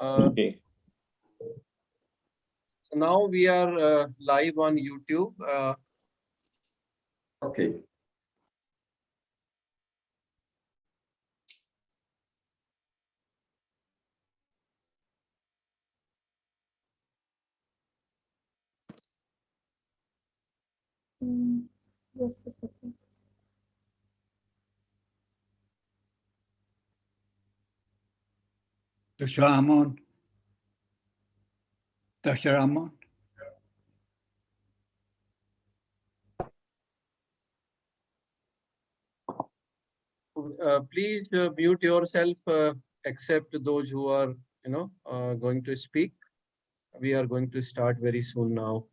Okay. So now we are live on YouTube. Okay. Just a second. Dr. Amon. Dr. Amon. Please mute yourself, except those who are, going to speak. We are going to start very soon now.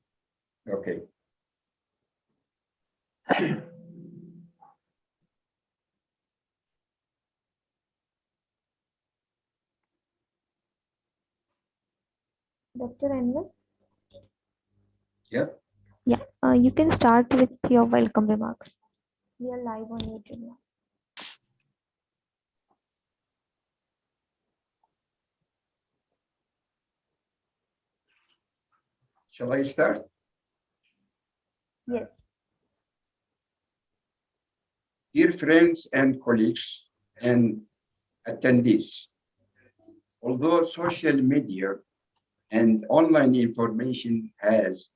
Okay. Dr. Anwar? Yeah. Yeah, you can start with your welcome remarks. We are live on YouTube now. Shall I start? Yes. Dear friends and colleagues and attendees, although social media and online information has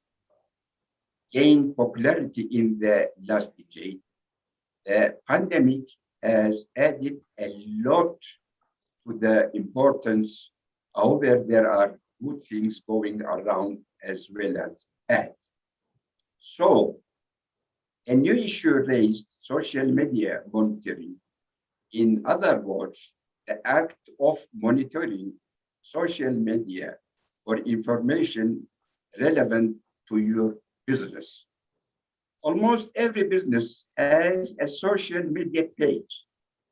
gained popularity in the last decade, the pandemic has added a lot to the importance. However, there are good things going around as well as bad. So, a new issue raised social media monitoring. In other words, the act of monitoring social media for information relevant to your business. Almost every business has a social media page,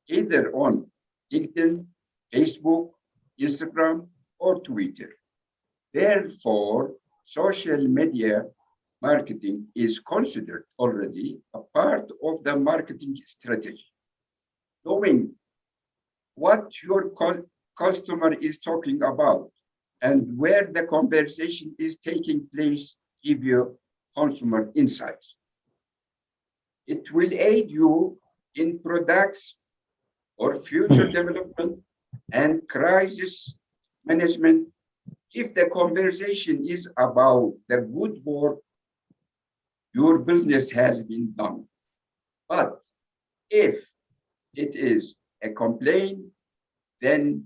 either on LinkedIn, Facebook, Instagram, or Twitter. Therefore, social media marketing is considered already a part of the marketing strategy. Knowing what your customer is talking about and where the conversation is taking place give you consumer insights. It will aid you in products or future development and crisis management if the conversation is about the good work your business has been done. But if it is a complaint, then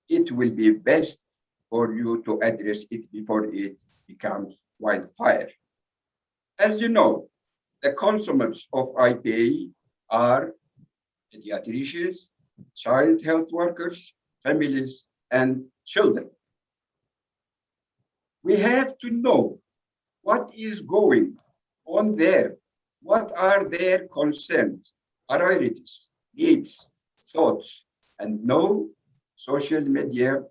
it will be best for you to address it before it becomes wildfire. As you know, the consumers of IPA are pediatricians, child health workers, families, and children. We have to know what is going on there, what are their concerns, priorities, needs, thoughts, and know social media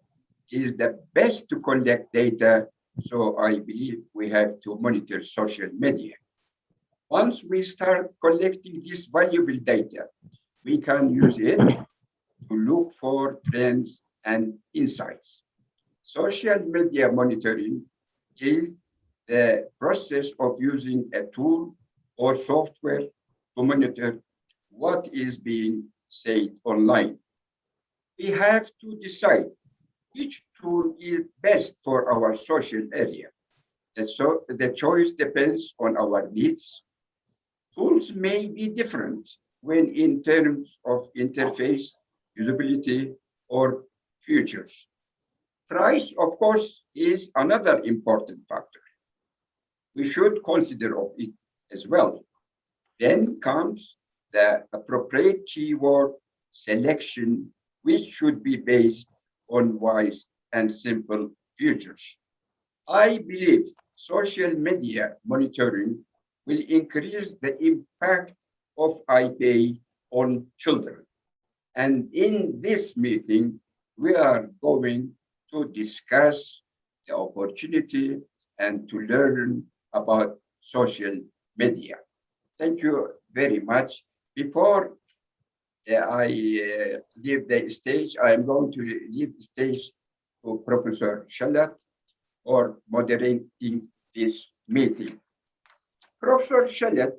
is the best to collect data. So I believe we have to monitor social media. Once we start collecting this valuable data, we can use it to look for trends and insights. Social media monitoring is the process of using a tool or software to monitor what is being said online. We have to decide which tool is best for our social area. So the choice depends on our needs. Tools may be different when in terms of interface, usability, or features. Price, of course, is another important factor. We should consider of it as well. Then comes the appropriate keyword selection, which should be based on wise and simple features. I believe social media monitoring will increase the impact of IPA on children. And in this meeting, we are going to discuss the opportunity and to learn about social media. Thank you very much. Before I leave the stage, I am going to leave the stage to Professor Shalat for moderating this meeting. Professor Shalat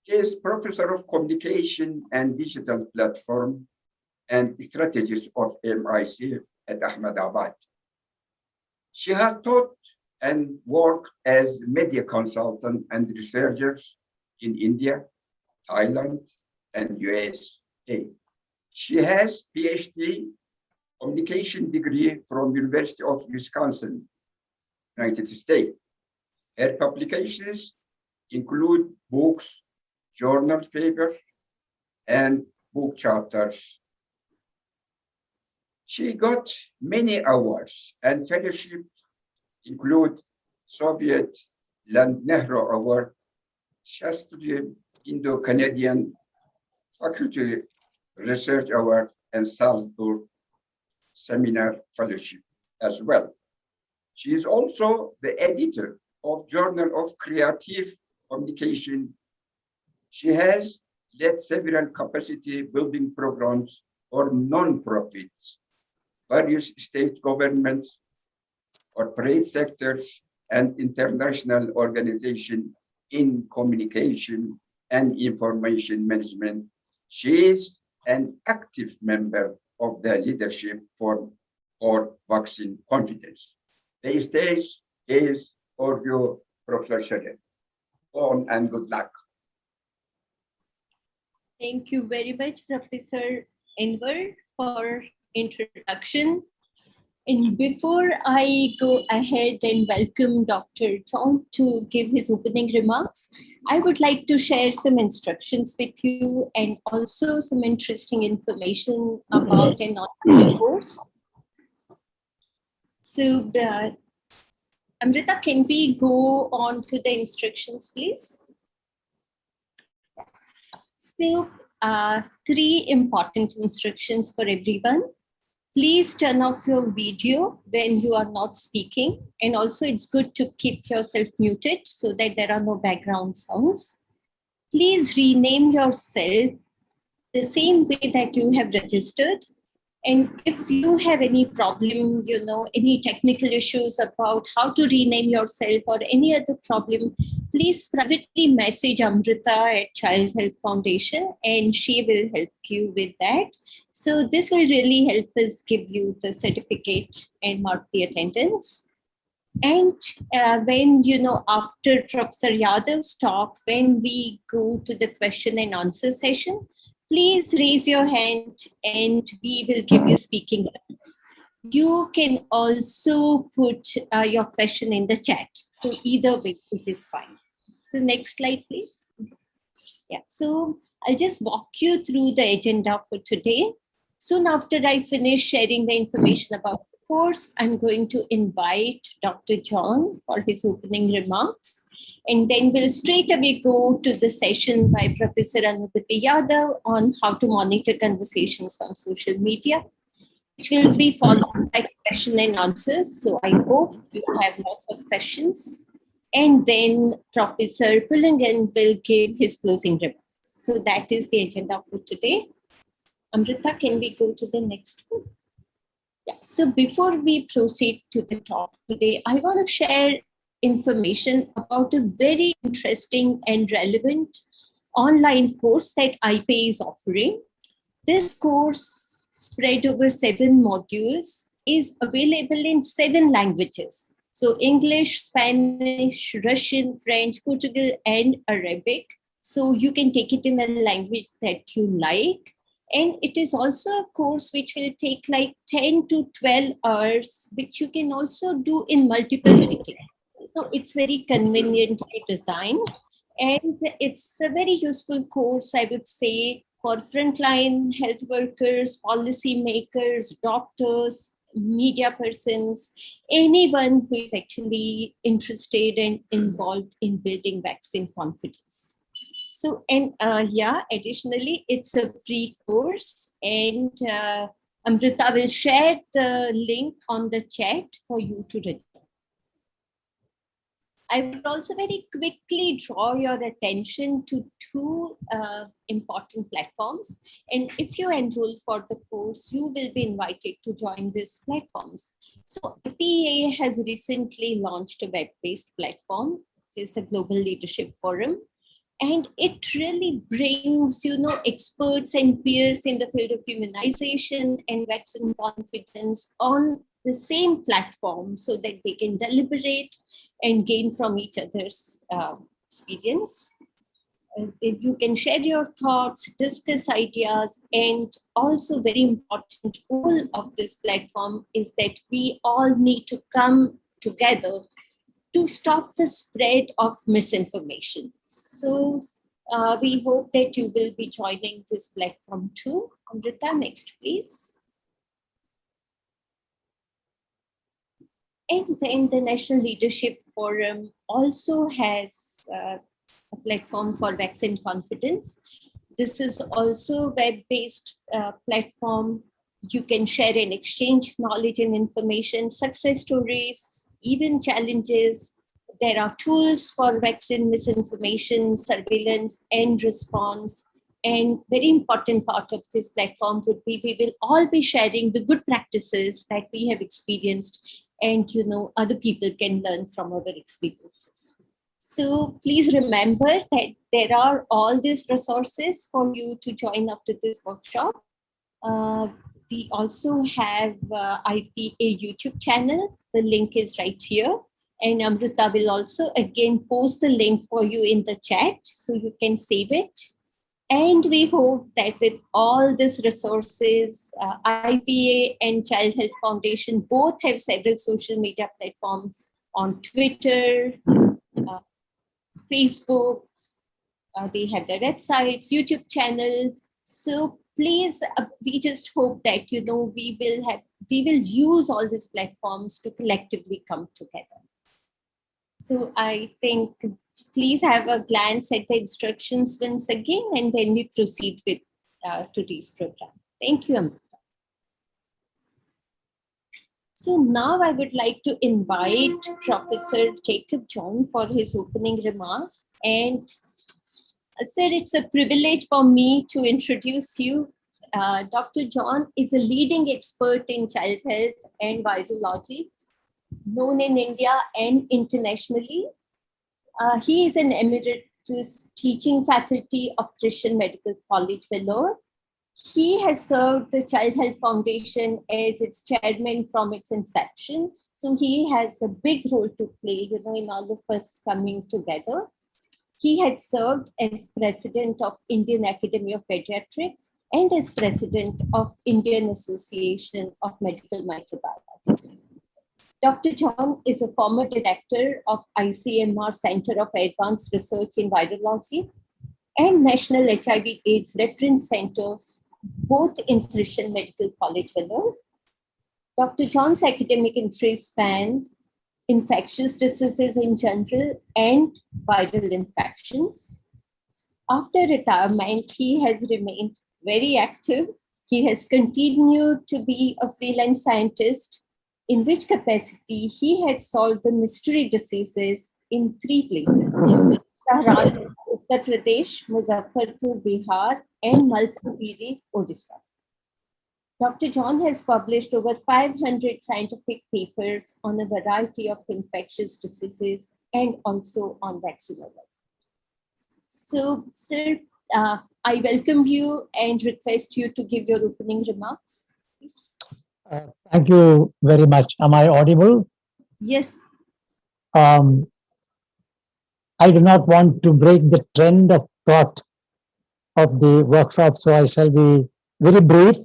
is Professor of Communication and Digital Platform and Strategies of MIC at Ahmedabad. She has taught and worked as media consultant and researchers in India, Thailand, and USA. She has PhD communication degree from University of Wisconsin, United States. Her publications include books, journal papers, and book chapters. She got many awards and fellowships, include Soviet Land Nehru Award, Shastri Indo-Canadian Faculty Research Award, and Salzburg Seminar Fellowship as well. She is also the editor of Journal of Creative Communication. She has led several capacity building programs for non-profits, various state governments, corporate sectors, and international organizations in communication and information management. She is an active member of the leadership for vaccine confidence. The stage is for you, Professor Shalat. On and good luck. Thank you very much, Professor Enver, for introduction. And before I go ahead and welcome Dr. John to give his opening remarks, I would like to share some instructions with you and also some interesting information about an online course. So, Amrita, can we go on to the instructions, please? So, 3 important instructions for everyone. Please turn off your video when you are not speaking. And also it's good to keep yourself muted so that there are no background sounds. Please rename yourself the same way that you have registered. And if you have any problem, any technical issues about how to rename yourself or any other problem, please privately message Amrita at Child Health Foundation and she will help you with that. So this will really help us give you the certificate and mark the attendance. And when, after Professor Yadav's talk, when we go to the question and answer session, please raise your hand and we will give you speaking rights. You can also put your question in the chat. So either way, it is fine. So next slide, please. Yeah, so I'll just walk you through the agenda for today. Soon after I finish sharing the information about the course, I'm going to invite Dr. John for his opening remarks. And then we'll straight away go to the session by Professor Anubhuti Yadav on how to monitor conversations on social media, which will be followed by question and answers. So I hope you have lots of questions. And then Professor Pullingan will give his closing remarks. So that is the agenda for today. Amrita, can we go to the next one? Yeah. So before we proceed to the talk today, I want to share information about a very interesting and relevant online course that IPA is offering. This course, spread over 7 modules, is available in 7 languages. So English, Spanish, Russian, French, Portugal, and Arabic. So you can take it in the language that you like. And it is also a course which will take like 10 to 12 hours, which you can also do in multiple sittings. So it's very conveniently designed. And it's a very useful course, I would say, for frontline health workers, policy makers, doctors, media persons, anyone who is actually interested and involved in building vaccine confidence. So, and additionally, it's a free course, and Amrita will share the link on the chat for you to register. I would also very quickly draw your attention to two important platforms. And if you enroll for the course, you will be invited to join these platforms. So IPA has recently launched a web-based platform, which is the Global Leadership Forum. And it really brings, experts and peers in the field of immunization and vaccine confidence on the same platform so that they can deliberate and gain from each other's experience. You can share your thoughts, discuss ideas, and also very important goal of this platform is that we all need to come together to stop the spread of misinformation. So we hope that you will be joining this platform too. Amrita, next please. And then the National Leadership Forum also has a platform for vaccine confidence. This is also a web-based platform. You can share and exchange knowledge and information, success stories, even challenges. There are tools for vaccine misinformation, surveillance, and response. And very important part of this platform would be we will all be sharing the good practices that we have experienced, and other people can learn from our experiences. So please remember that there are all these resources for you to join up to this workshop. We also have IPA YouTube channel. The link is right here. And Amrita will also again post the link for you in the chat so you can save it. And we hope that with all these resources, IPA and Child Health Foundation both have several social media platforms on Twitter, Facebook, they have their websites, YouTube channel. So please, we just hope that, we will use all these platforms to collectively come together. So I think please have a glance at the instructions once again, and then we proceed with today's program. Thank you, Amrita. So now I would like to invite Professor Jacob John for his opening remarks. And sir, it's a privilege for me to introduce you. Dr. John is a leading expert in child health and virology, known in India and internationally. He is an emeritus teaching faculty of Christian Medical College, Vellore. He has served the Child Health Foundation as its chairman from its inception. So he has a big role to play, in all of us coming together. He had served as president of Indian Academy of Pediatrics and as president of Indian Association of Medical Microbiologists. Dr. John is a former director of ICMR Center of Advanced Research in Virology and National HIV/AIDS Reference Centers, both in Christian Medical College, Vellore. Dr. John's academic interests span infectious diseases in general and viral infections. After retirement, he has remained very active. He has continued to be a freelance scientist, in which capacity he had solved the mystery diseases in 3 places: Saharan, Uttar Pradesh, Muzaffarpur, Bihar, and Malkapuri, Odisha. Dr. John has published over 500 scientific papers on a variety of infectious diseases and also on vaccinology. So, sir, I welcome you and request you to give your opening remarks, please. Thank you very much. Am I audible? Yes. I do not want to break the trend of thought of the workshop, so I shall be very brief.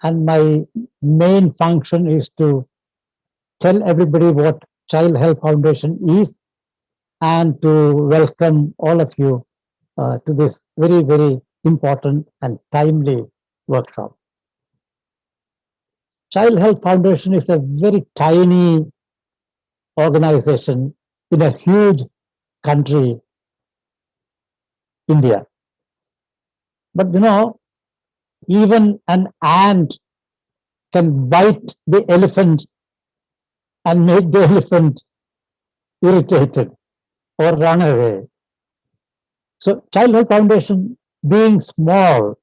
And my main function is to tell everybody what Child Health Foundation is and to welcome all of you to this very, very important and timely workshop. Child Health Foundation is a very tiny organization in a huge country, India. But even an ant can bite the elephant and make the elephant irritated. or run away. So Child Health Foundation, being small,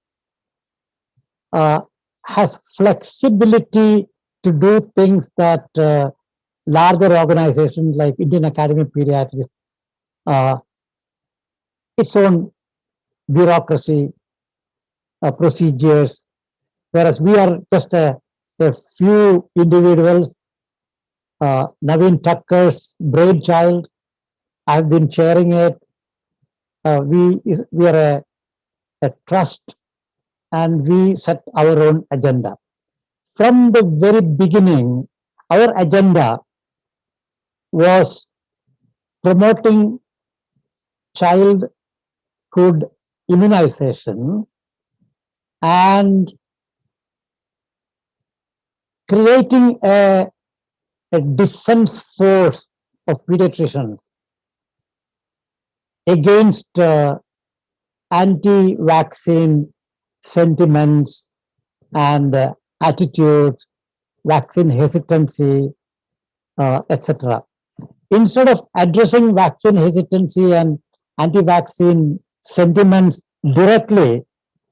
has flexibility to do things that larger organizations like Indian Academy of Pediatrics, its own bureaucracy, procedures, whereas we are just a few individuals. Naveen Tucker's brainchild, I've been chairing it. We are a trust, and we set our own agenda. From the very beginning, our agenda was promoting childhood immunization and creating a defense force of pediatricians against anti-vaccine sentiments and attitudes, vaccine hesitancy, etc. Instead of addressing vaccine hesitancy and anti-vaccine sentiments directly,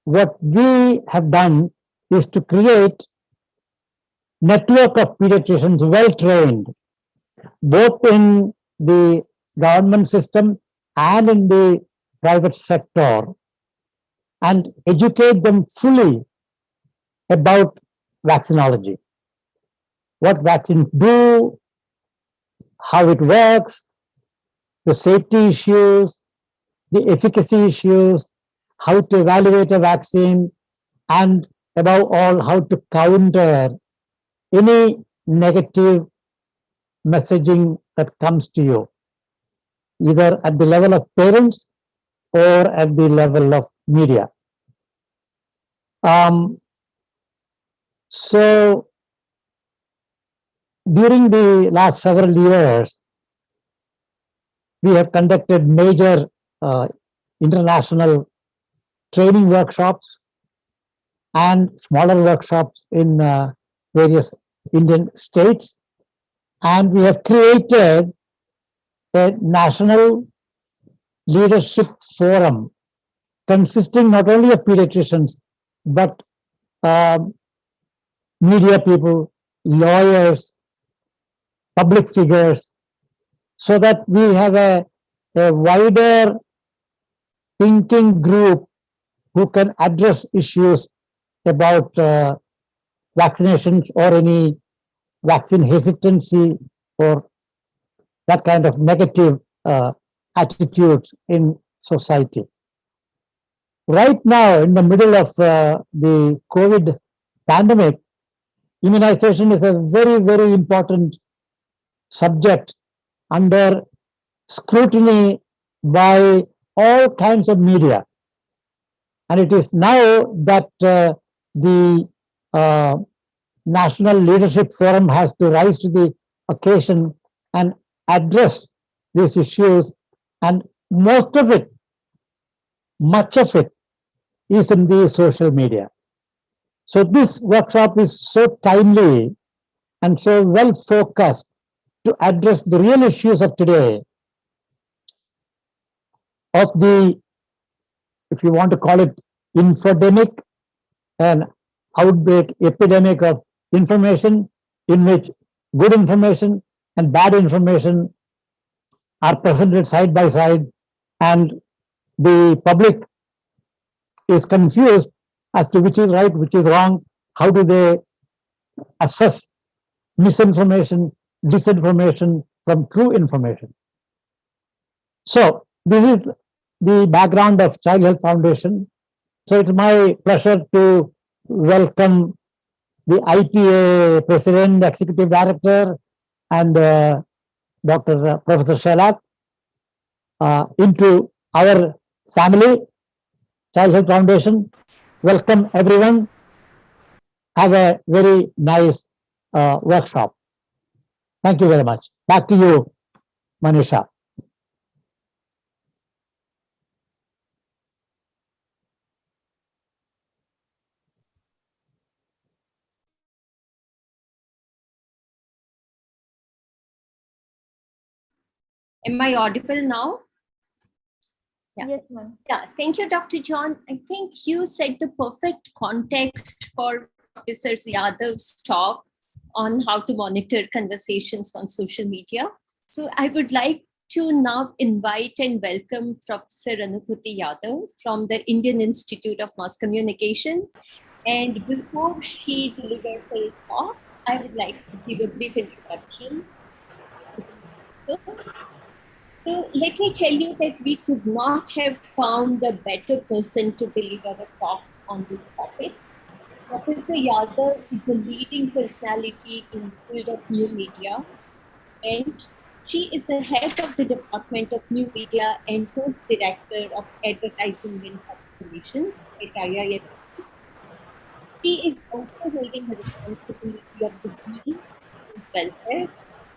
what we have done is to create network of pediatricians well trained, both in the government system and in the private sector, and educate them fully about vaccinology, what vaccines do, how it works, the safety issues, the efficacy issues, how to evaluate a vaccine, and above all, how to counter any negative messaging that comes to you, either at the level of parents or at the level of media. So during the last several years, we have conducted major international training workshops and smaller workshops in various Indian states. And we have created a national leadership forum consisting not only of pediatricians, but media people, lawyers, public figures, so that we have a wider thinking group who can address issues about vaccinations or any vaccine hesitancy or that kind of negative attitudes in society. Right now, in the middle of the COVID pandemic, immunization is a very, very important subject under scrutiny by all kinds of media. And it is now that the National Leadership Forum has to rise to the occasion and address these issues. And most of it, much of it, is in the social media. So this workshop is so timely and so well focused to address the real issues of today, of the, if you want to call it, infodemic, an outbreak epidemic of information in which good information and bad information are presented side by side, and the public is confused as to which is right, which is wrong. How do they assess misinformation, disinformation from true information? So this is the background of Child Health Foundation. So it's my pleasure to welcome the IPA President, Executive Director, and Dr. Professor Shelat into our family, Child Health Foundation. Welcome everyone. Have a very nice workshop. Thank you very much. Back to you, Manisha. Am I audible now? Yeah. Yes, ma'am. Yeah, thank you, Dr. John. I think you set the perfect context for Professor Yadav's talk on how to monitor conversations on social media. So I would like to now invite and welcome Professor Anubhuti Yadav from the Indian Institute of Mass Communication. And before she delivers her talk, I would like to give a brief introduction. So let me tell you that we could not have found a better person to deliver a talk on this topic. Professor Yadav is a leading personality in the field of new media, and she is the head of the Department of New Media and Post-Director of Advertising and Public Relations at IISc. She is also holding the responsibility of the Dean of Welfare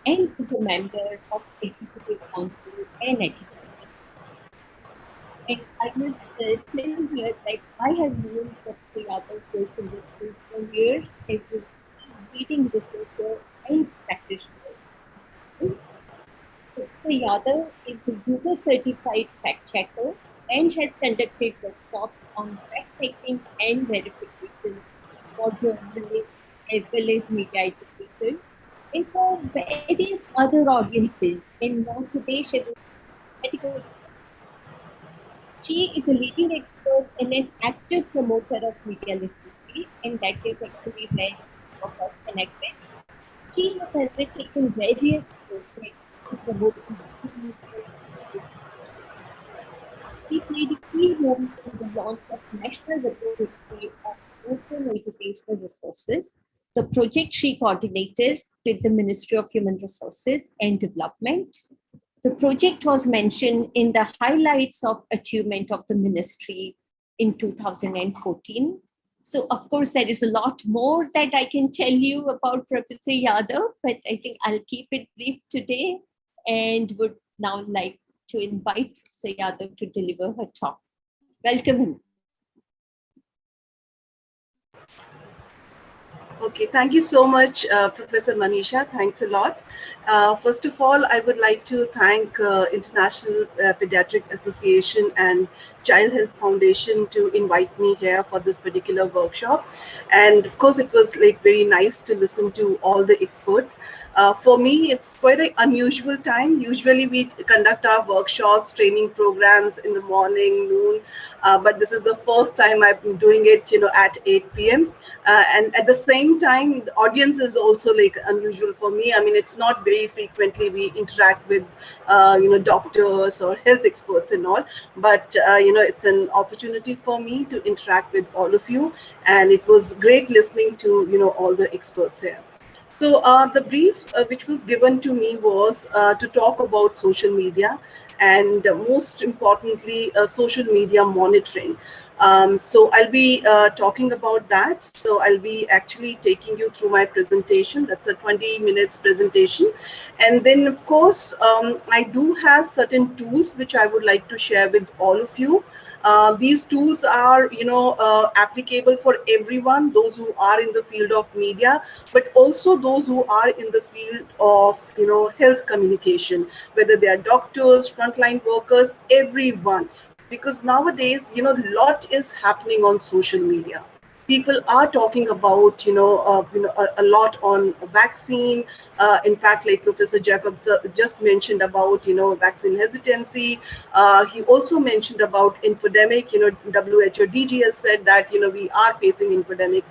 and is a member of Executive Council and Education. And I must tell you here that I have known Professor Yadav's work in this field for years as a leading researcher and practitioner. Professor Yadav is a Google certified fact checker and has conducted workshops on fact checking and verification for journalists as well as media educators and for various other audiences. And now today she will medical. She is a leading expert and an active promoter of media literacy, and that is actually where two of us connected. She has undertaken various projects to promote media literacy. She played a key role in the launch of National Repository of Open Educational Resources, the project she coordinated with the Ministry of Human Resources and Development. The project was mentioned in the highlights of achievement of the ministry in 2014. So of course, there is a lot more that I can tell you about Professor Yadav, but I think I'll keep it brief today and would now like to invite Professor Yadav to deliver her talk. Welcome him. Okay, thank you so much, Professor Manisha. Thanks a lot. First of all, I would like to thank International Pediatric Association and Child Health Foundation to invite me here for this particular workshop. And of course, it was like very nice to listen to all the experts. For me, it's quite an unusual time. Usually we conduct our workshops, training programs in the morning, noon, but this is the first time I'm doing it, at 8 p.m. And at the same time, the audience is also like unusual for me. I mean, it's not very frequently we interact with, doctors or health experts and all, but, it's an opportunity for me to interact with all of you. And it was great listening to, all the experts here. So the brief which was given to me was to talk about social media and most importantly, social media monitoring. So I'll be talking about that. So I'll be actually taking you through my presentation. That's a 20 minutes presentation. And then of course, I do have certain tools which I would like to share with all of you. These tools are, applicable for everyone, those who are in the field of media, but also those who are in the field of, health communication, whether they are doctors, frontline workers, everyone. Because nowadays, a lot is happening on social media. People are talking about, a lot on vaccine. In fact, like Professor Jacobs just mentioned about, vaccine hesitancy. He also mentioned about infodemic. WHO DGS said that, we are facing infodemic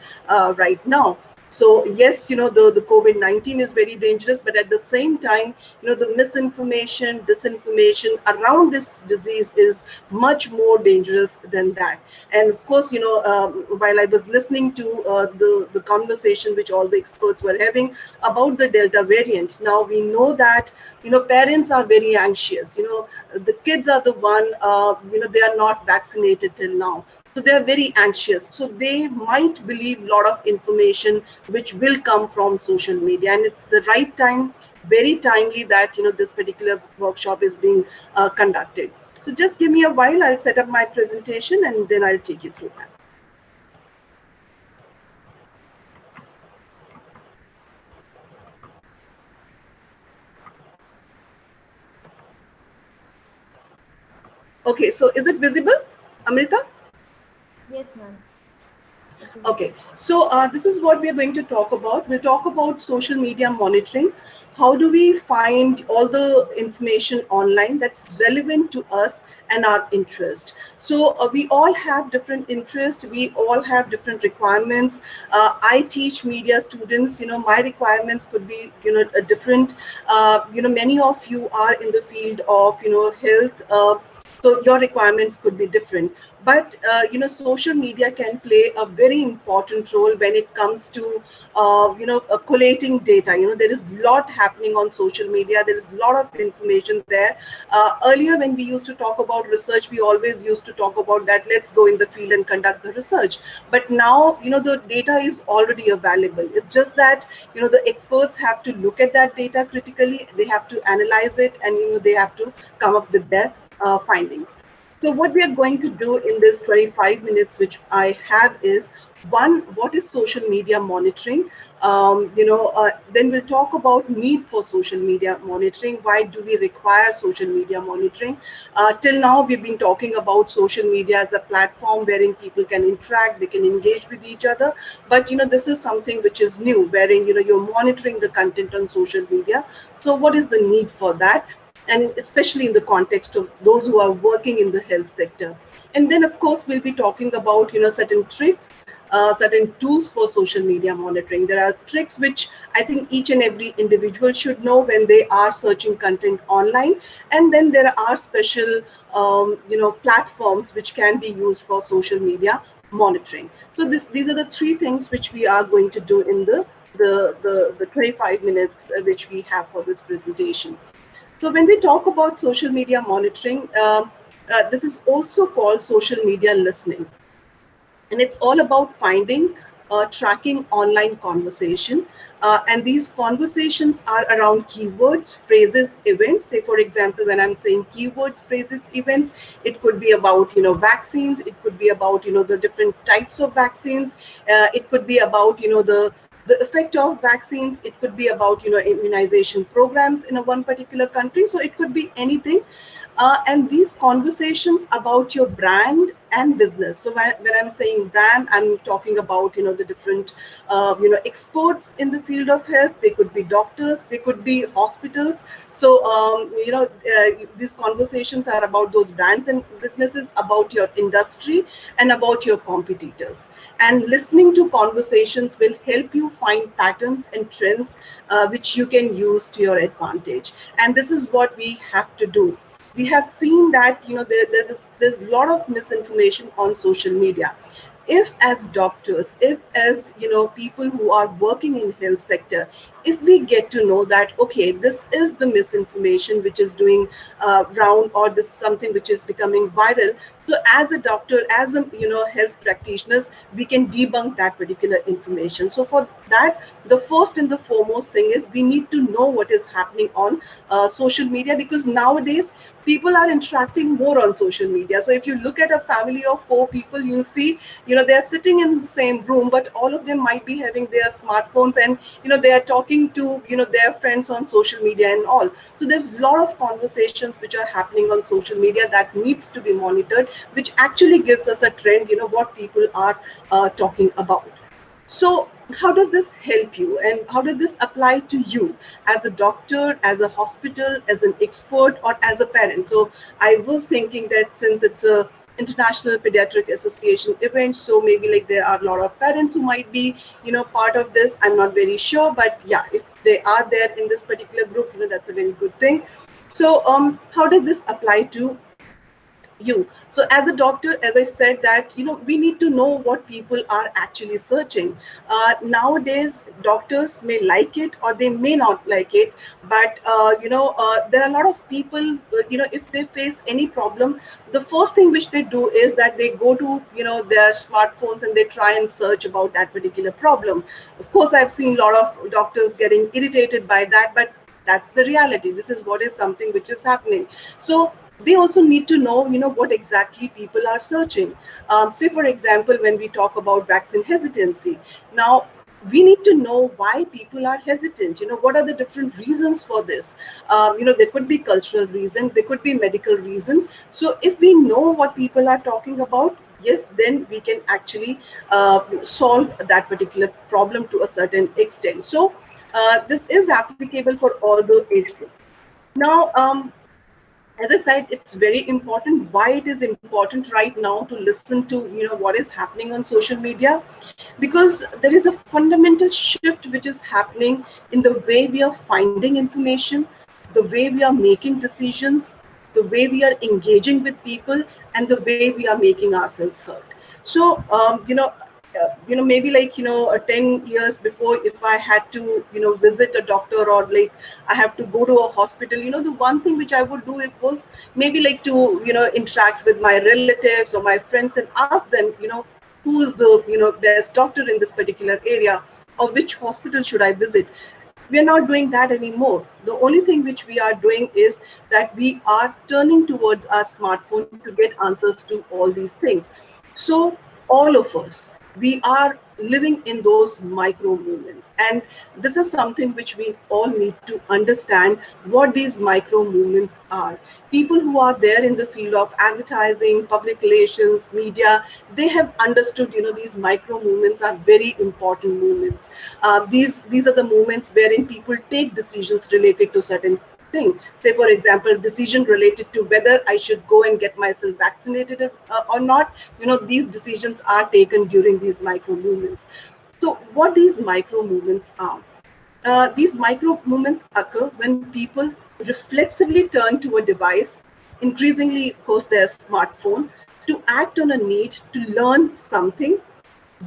right now. So yes, the COVID-19 is very dangerous, but at the same time, the misinformation, disinformation around this disease is much more dangerous than that. And of course, while I was listening to the conversation which all the experts were having about the Delta variant, now we know that, parents are very anxious. The kids are the one, they are not vaccinated till now. So they are very anxious. So they might believe a lot of information which will come from social media. And it's the right time, very timely that, this particular workshop is being conducted. So just give me a while, I'll set up my presentation and then I'll take you through that. Okay, so is it visible, Amrita? Yes, ma'am. Okay, so this is what we are going to talk about. We'll talk about social media monitoring. How do we find all the information online that's relevant to us and our interest? So we all have different interests. We all have different requirements. I teach media students. My requirements could be, a different. Many of you are in the field of, health. So your requirements could be different, but social media can play a very important role when it comes to collating data. There is a lot happening on social media. There is a lot of information there. Earlier, when we used to talk about research, we always used to talk about that, let's go in the field and conduct the research. But now, the data is already available. It's just that the experts have to look at that data critically. They have to analyze it, and they have to come up with their findings. So what we are going to do in this 25 minutes, which I have, is one, what is social media monitoring? Then we'll talk about need for social media monitoring. Why do we require social media monitoring? Till now, we've been talking about social media as a platform wherein people can interact, they can engage with each other. But this is something which is new, wherein you're monitoring the content on social media. So what is the need for that? And especially in the context of those who are working in the health sector. And then, of course, we'll be talking about certain tricks, certain tools for social media monitoring. There are tricks which I think each and every individual should know when they are searching content online. And then there are special platforms which can be used for social media monitoring. So these are the three things which we are going to do in the 25 minutes which we have for this presentation. So when we talk about social media monitoring, this is also called social media listening. And it's all about finding, tracking online conversation. And these conversations are around keywords, phrases, events. Say, for example, when I'm saying keywords, phrases, events, it could be about, vaccines. It could be about, the different types of vaccines. It could be about, the effect of vaccines. It could be about immunization programs in one particular country. So it could be anything. And these conversations about your brand and business. So when I'm saying brand, I'm talking about the different experts in the field of health. They could be doctors, they could be hospitals. So these conversations are about those brands and businesses, about your industry and about your competitors. And listening to conversations will help you find patterns and trends which you can use to your advantage. And this is what we have to do. We have seen that there's a lot of misinformation on social media. If as doctors, if as people who are working in health sector, if we get to know that, okay, this is the misinformation which is doing round, or this is something which is becoming viral, so as a doctor, as a health practitioners, we can debunk that particular information. So for that, the first and the foremost thing is we need to know what is happening on social media, because nowadays people are interacting more on social media. So if you look at a family of 4 people, you'll see they're sitting in the same room, but all of them might be having their smartphones, and they are talking to their friends on social media and all. So there's a lot of conversations which are happening on social media that needs to be monitored, which actually gives us a trend, what people are talking about. So how does this help you, and how does this apply to you as a doctor, as a hospital, as an expert, or as a parent? So I was thinking that since it's a International Pediatric Association event, so maybe like there are a lot of parents who might be part of this. I'm not very sure, but yeah, if they are there in this particular group, that's a very good thing. So how does this apply to you? So as a doctor, as I said, that we need to know what people are actually searching. Nowadays doctors may like it or they may not like it, but there are a lot of people, if they face any problem, the first thing which they do is that they go to their smartphones and they try and search about that particular problem. Of course, I've seen a lot of doctors getting irritated by that, but that's the reality. This is what is something which is happening. So they also need to know, what exactly people are searching. Say, for example, when we talk about vaccine hesitancy. Now, we need to know why people are hesitant. What are the different reasons for this? There could be cultural reasons, there could be medical reasons. So if we know what people are talking about, yes, then we can actually solve that particular problem to a certain extent. So this is applicable for all the age groups. Now, as I said, it's very important. Why it is important right now to listen to what is happening on social media, because there is a fundamental shift which is happening in the way we are finding information, the way we are making decisions, the way we are engaging with people, and the way we are making ourselves heard. So maybe like 10 years before, if I had to visit a doctor, or like I have to go to a hospital, the one thing which I would do, it was maybe like to interact with my relatives or my friends and ask them who is the best doctor in this particular area, or which hospital should I visit. We are not doing that anymore. The only thing which we are doing is that we are turning towards our smartphone to get answers to all these things. So all of us, we are living in those micro movements, and this is something which we all need to understand what these micro movements are. People who are there in the field of advertising, public relations, media, they have understood these micro movements are very important movements. These are the moments wherein people take decisions related to certain thing. Say, for example, decision related to whether I should go and get myself vaccinated or not. These decisions are taken during these micro movements. So what these micro movements are? These micro movements occur when people reflexively turn to a device, increasingly, of course, their smartphone, to act on a need to learn something,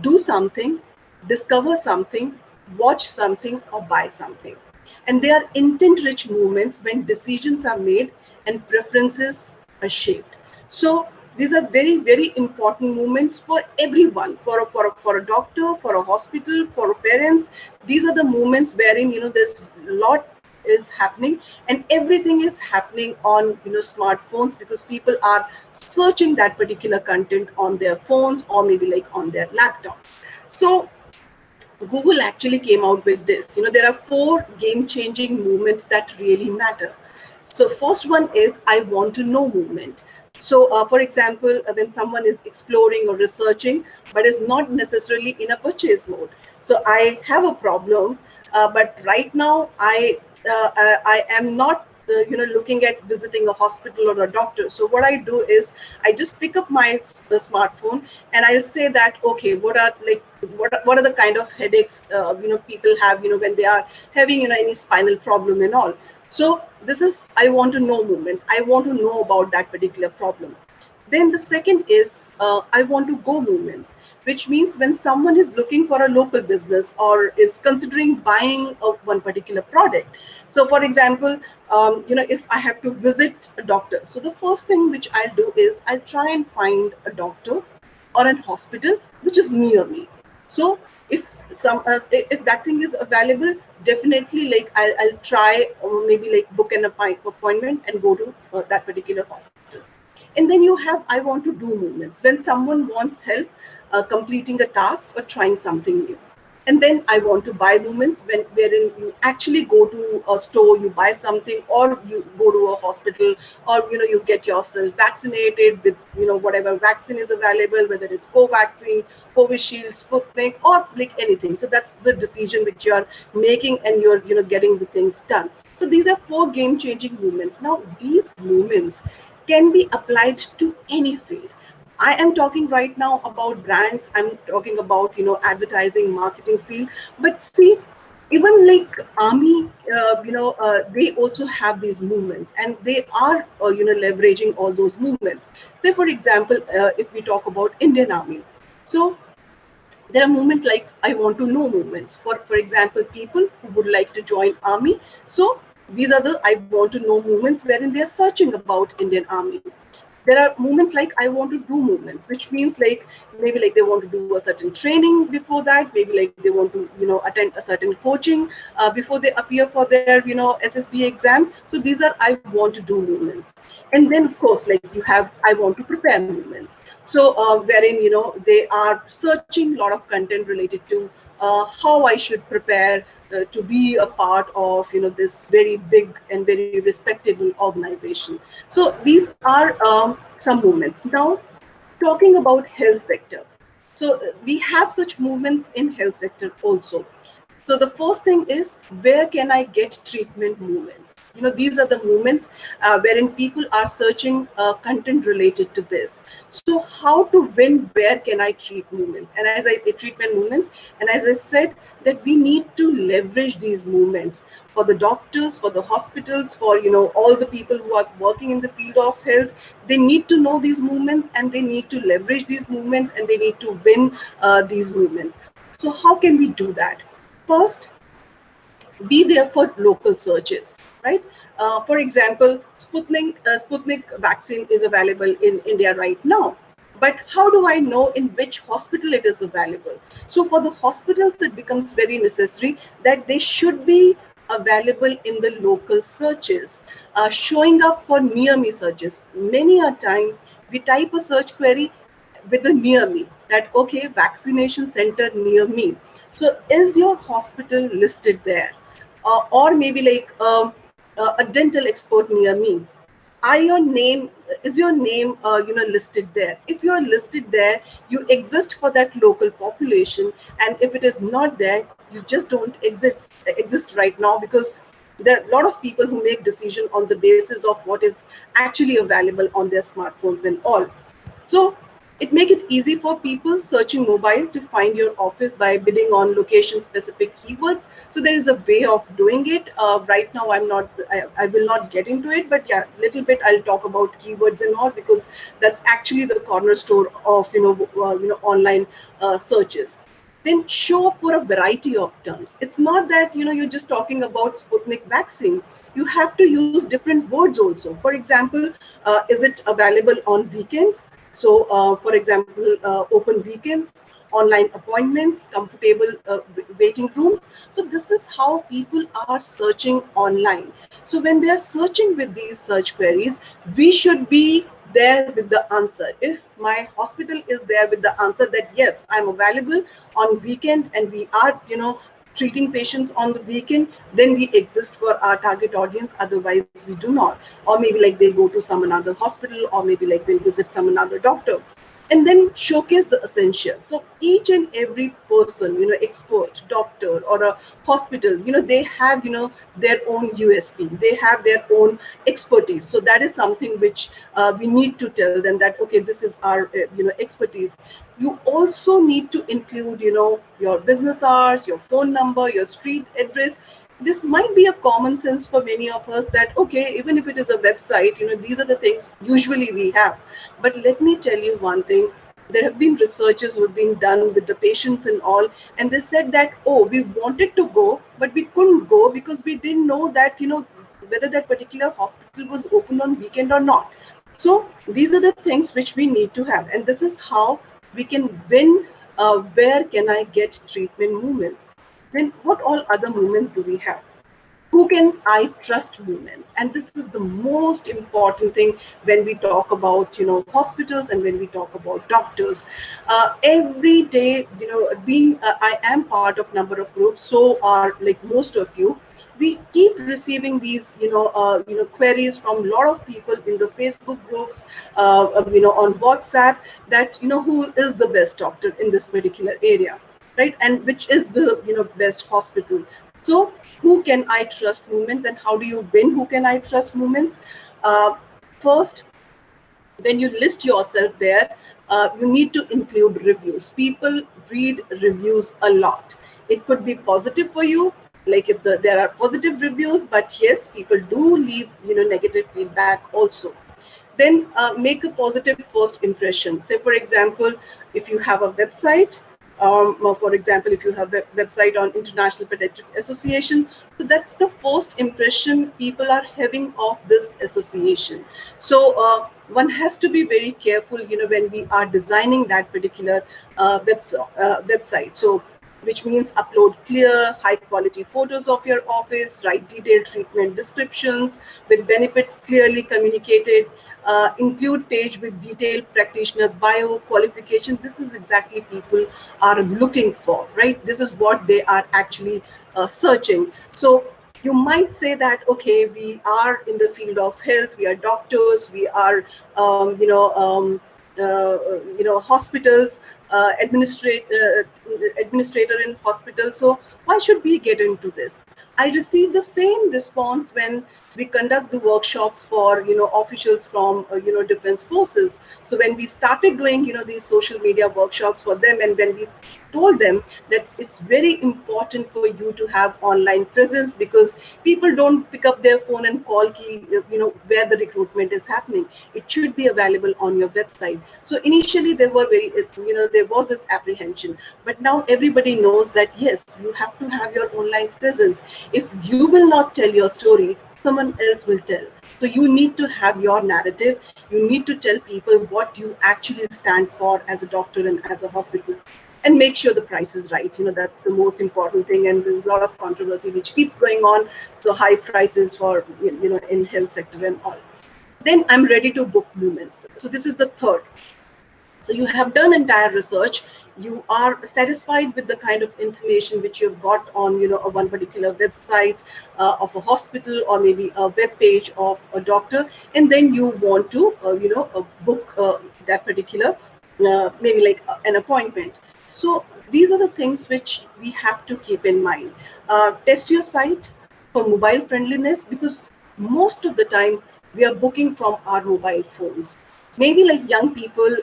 do something, discover something, watch something, or buy something. And they are intent-rich movements when decisions are made and preferences are shaped. So these are very, very important movements for everyone, for a doctor, for a hospital, for parents. These are the moments wherein there's a lot is happening, and everything is happening on smartphones, because people are searching that particular content on their phones or maybe like on their laptops. So Google actually came out with this. There are 4 game-changing movements that really matter. So first one is I want to know movement. So for example, when someone is exploring or researching, but is not necessarily in a purchase mode. So I have a problem, but right now I am not looking at visiting a hospital or a doctor. So what I do is I just pick up my smartphone, and I'll say that, okay, what are the kind of headaches people have when they are having any spinal problem and all. So this is I want to know movements. I want to know about that particular problem. Then the second is I want to go movements, which means when someone is looking for a local business or is considering buying one particular product. So for example, if I have to visit a doctor, so the first thing which I'll do is I'll try and find a doctor or an hospital which is near me. So if that thing is available, definitely like I'll try, or maybe like book an appointment and go to that particular hospital. And then you have I want to do movements when someone wants help completing a task or trying something new. And then I want to buy movements wherein you actually go to a store, you buy something, or you go to a hospital, or you get yourself vaccinated with whatever vaccine is available, whether it's Covaxin, Covishield, Sputnik, or like anything. So that's the decision which you are making, and you're getting the things done. So these are 4 game-changing movements. Now these movements can be applied to any field. I am talking right now about brands. I'm talking about advertising, marketing field. But see, even like army, they also have these movements, and they are leveraging all those movements. Say for example, if we talk about Indian Army, so there are movements like I want to know movements. For example, people who would like to join army. So these are the I want to know movements wherein they are searching about Indian Army. There are movements like I want to do movements, which means like maybe like they want to do a certain training before that, maybe like they want to attend a certain coaching before they appear for their SSB exam. So these are I want to do movements. And then of course like you have I want to prepare movements. So wherein they are searching a lot of content related to how I should prepare to be a part of this very big and very respectable organization. So these are some movements. Now, talking about health sector. So we have such movements in health sector also. So the first thing is, where can I get treatment movements? These are the movements wherein people are searching content related to this. So how to win, where can I treat movements? And as I treatment movements, and as I said, that we need to leverage these movements for the doctors, for the hospitals, for all the people who are working in the field of health. They need to know these movements, and they need to leverage these movements, and they need to win these movements. So how can we do that? First, be there for local searches, right? For example, Sputnik vaccine is available in India right now. But how do I know in which hospital it is available? So for the hospitals, it becomes very necessary that they should be available in the local searches, showing up for near me searches. Many a time, we type a search query with the near me, that okay, vaccination center near me. So is your hospital listed there? Or maybe like a dental expert near me. Is your name listed there? If you are listed there, you exist for that local population. And if it is not there, you just don't exist right now, because there are a lot of people who make decision on the basis of what is actually available on their smartphones and all. So it make it easy for people searching mobile to find your office by bidding on location specific keywords. So there is a way of doing it. Right now, I will not get into it, but yeah, little bit I'll talk about keywords and all, because that's actually the cornerstone of online searches. Then show up for a variety of terms. It's not that you're just talking about Sputnik vaccine. You have to use different words also. For example, is it available on weekends? So, for example, open weekends, online appointments, comfortable waiting rooms. So this is how people are searching online. So when they are searching with these search queries, we should be there with the answer. If my hospital is there with the answer that yes, I'm available on weekend and we are, treating patients on the weekend, then we exist for our target audience. Otherwise, we do not. Or maybe like they go to some another hospital, or maybe like they'll visit some another doctor. And then showcase the essentials. So each and every person, expert, doctor, or a hospital, they have, their own USP. They have their own expertise. So that is something which we need to tell them that, okay, this is our, expertise. You also need to include, your business hours, your phone number, your street address. This might be a common sense for many of us that, okay, even if it is a website, these are the things usually we have. But let me tell you one thing. There have been researches who have been done with the patients and all, and they said that, oh, we wanted to go, but we couldn't go because we didn't know that, whether that particular hospital was open on weekend or not. So these are the things which we need to have. And this is how we can win where can I get treatment movements. Then what all other movements do we have? Who can I trust movements? And this is the most important thing when we talk about, hospitals and when we talk about doctors. Every day, I am part of number of groups, so are like most of you. We keep receiving these, queries from a lot of people in the Facebook groups, on WhatsApp, that, who is the best doctor in this particular area, right? And which is the, best hospital. So who can I trust movements, and how do you win who can I trust movements? First, when you list yourself there, you need to include reviews. People read reviews a lot. It could be positive for you, like if there are positive reviews, but yes, people do leave negative feedback also. Then make a positive first impression. Say, for example, if you have a website, for example, if you have a website on International Pediatric Association, so that's the first impression people are having of this association. So one has to be very careful, when we are designing that particular website. So which means upload clear, high quality photos of your office, write detailed treatment descriptions with benefits clearly communicated, include page with detailed practitioner's bio, qualification. This is exactly people are looking for, right? This is what they are actually searching. So you might say that, okay, we are in the field of health, we are doctors, we are, hospitals, administrator in hospitals. So why should we get into this? I received the same response when we conduct the workshops for officials from defense forces. So when we started doing these social media workshops for them, and when we told them that it's very important for you to have online presence, because people don't pick up their phone and call where the recruitment is happening. It should be available on your website. So initially there were there was this apprehension, but now everybody knows that yes, you have to have your online presence. If you will not tell your story, someone else will tell. So you need to have your narrative. You need to tell people what you actually stand for as a doctor and as a hospital, and make sure the price is right. That's the most important thing. And there's a lot of controversy which keeps going on. So high prices for in health sector and all. Then I'm ready to book movements. So this is the third. So you have done entire research. You are satisfied with the kind of information which you've got on, a one particular website of a hospital, or maybe a web page of a doctor, and then you want to, book that particular, maybe like an appointment. So these are the things which we have to keep in mind. Test your site for mobile friendliness, because most of the time we are booking from our mobile phones. Maybe like young people,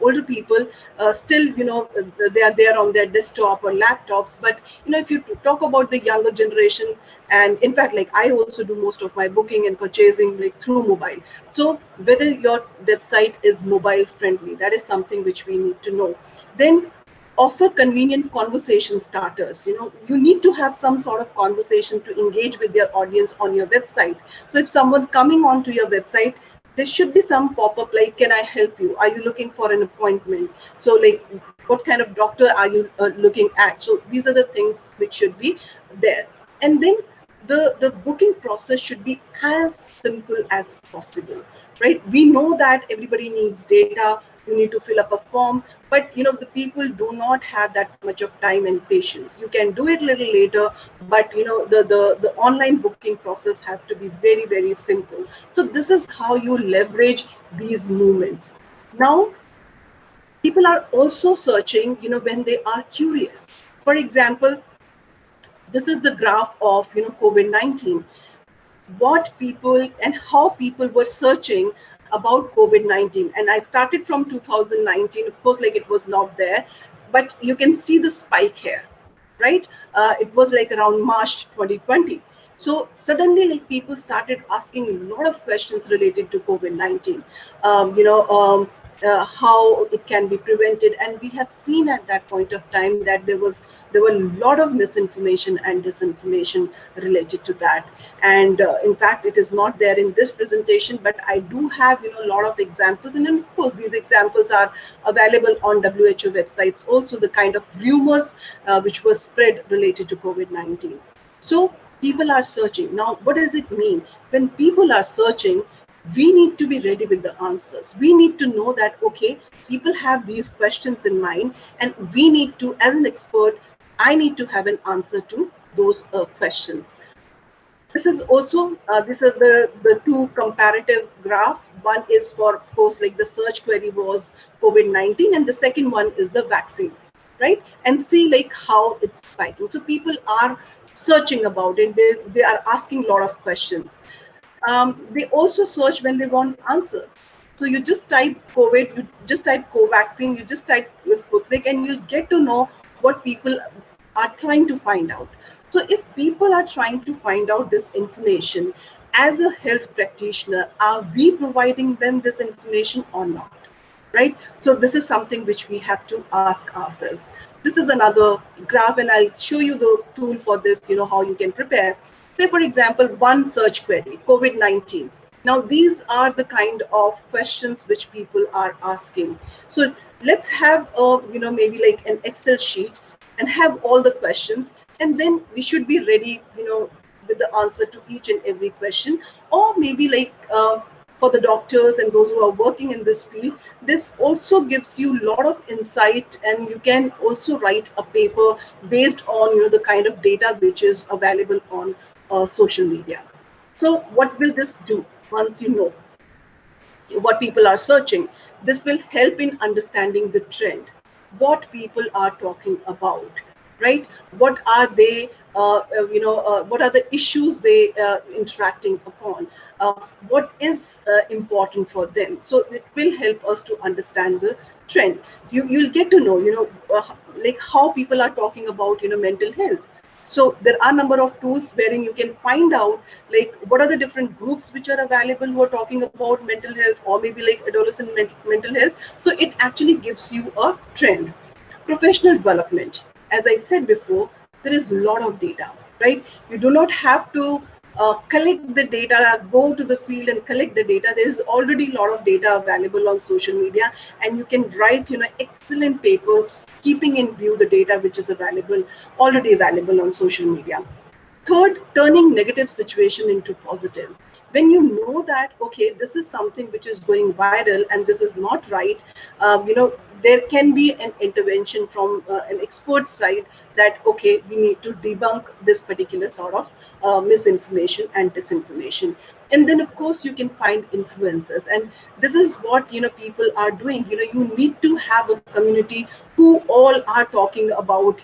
older people, still, they are there on their desktop or laptops. But, if you talk about the younger generation, and in fact, like I also do most of my booking and purchasing like through mobile. So whether your website is mobile friendly, that is something which we need to know. Then offer convenient conversation starters. You need to have some sort of conversation to engage with your audience on your website. So if someone coming onto your website, there should be some pop-up like, can I help you? Are you looking for an appointment? So like, what kind of doctor are you looking at? So these are the things which should be there. And then the booking process should be as simple as possible, right? We know that everybody needs data. You need to fill up a form, but the people do not have that much of time and patience. You can do it a little later, but the online booking process has to be very, very simple. So this is how you leverage these movements. Now people are also searching when they are curious. For example, this is the graph of COVID-19, what people and how people were searching about COVID-19. And I started from 2019, of course, like it was not there, but you can see the spike here, right? It was like around March 2020. So suddenly, like people started asking a lot of questions related to COVID-19. How it can be prevented, and we have seen at that point of time that there were a lot of misinformation and disinformation related to that. And in fact, it is not there in this presentation, but I do have a lot of examples, and then of course these examples are available on WHO websites also, the kind of rumors which were spread related to COVID-19. So people are searching. Now what does it mean when people are searching? We need to be ready with the answers. We need to know that, okay, people have these questions in mind, and we need to, as an expert, I need to have an answer to those questions. This is also, these are the two comparative graph. One is for, of course, like the search query was COVID-19, and the second one is the vaccine, right? And see like how it's spiking. So people are searching about it. They are asking a lot of questions. They also search when they want answers. So you just type COVID, you just type Covaxin, you just type Sputnik, and you'll get to know what people are trying to find out. So if people are trying to find out this information, as a health practitioner, are we providing them this information or not? Right? So this is something which we have to ask ourselves. This is another graph, and I'll show you the tool for this, how you can prepare. Say, for example, one search query, COVID-19. Now, these are the kind of questions which people are asking. So let's have, maybe like an Excel sheet and have all the questions, and then we should be ready, with the answer to each and every question. Or maybe like for the doctors and those who are working in this field, this also gives you a lot of insight, and you can also write a paper based on the kind of data which is available on social media. So what will this do once you know what people are searching? This will help in understanding the trend, what people are talking about, right? What are they, what are the issues they interacting upon? What is important for them? So it will help us to understand the trend. You'll get to know, like how people are talking about, mental health. So there are a number of tools wherein you can find out like what are the different groups which are available who are talking about mental health, or maybe like adolescent mental health. So it actually gives you a trend. Professional development, as I said before, there is a lot of data, right? You do not have to collect the data, go to the field and collect the data. There is already a lot of data available on social media, and you can write, excellent papers, keeping in view the data which is already available on social media. Third, turning negative situation into positive. When you know that, okay, this is something which is going viral and this is not right, there can be an intervention from an expert side that, okay, we need to debunk this particular sort of misinformation and disinformation. And then, of course, you can find influencers. And this is what, people are doing. You need to have a community who all are talking about,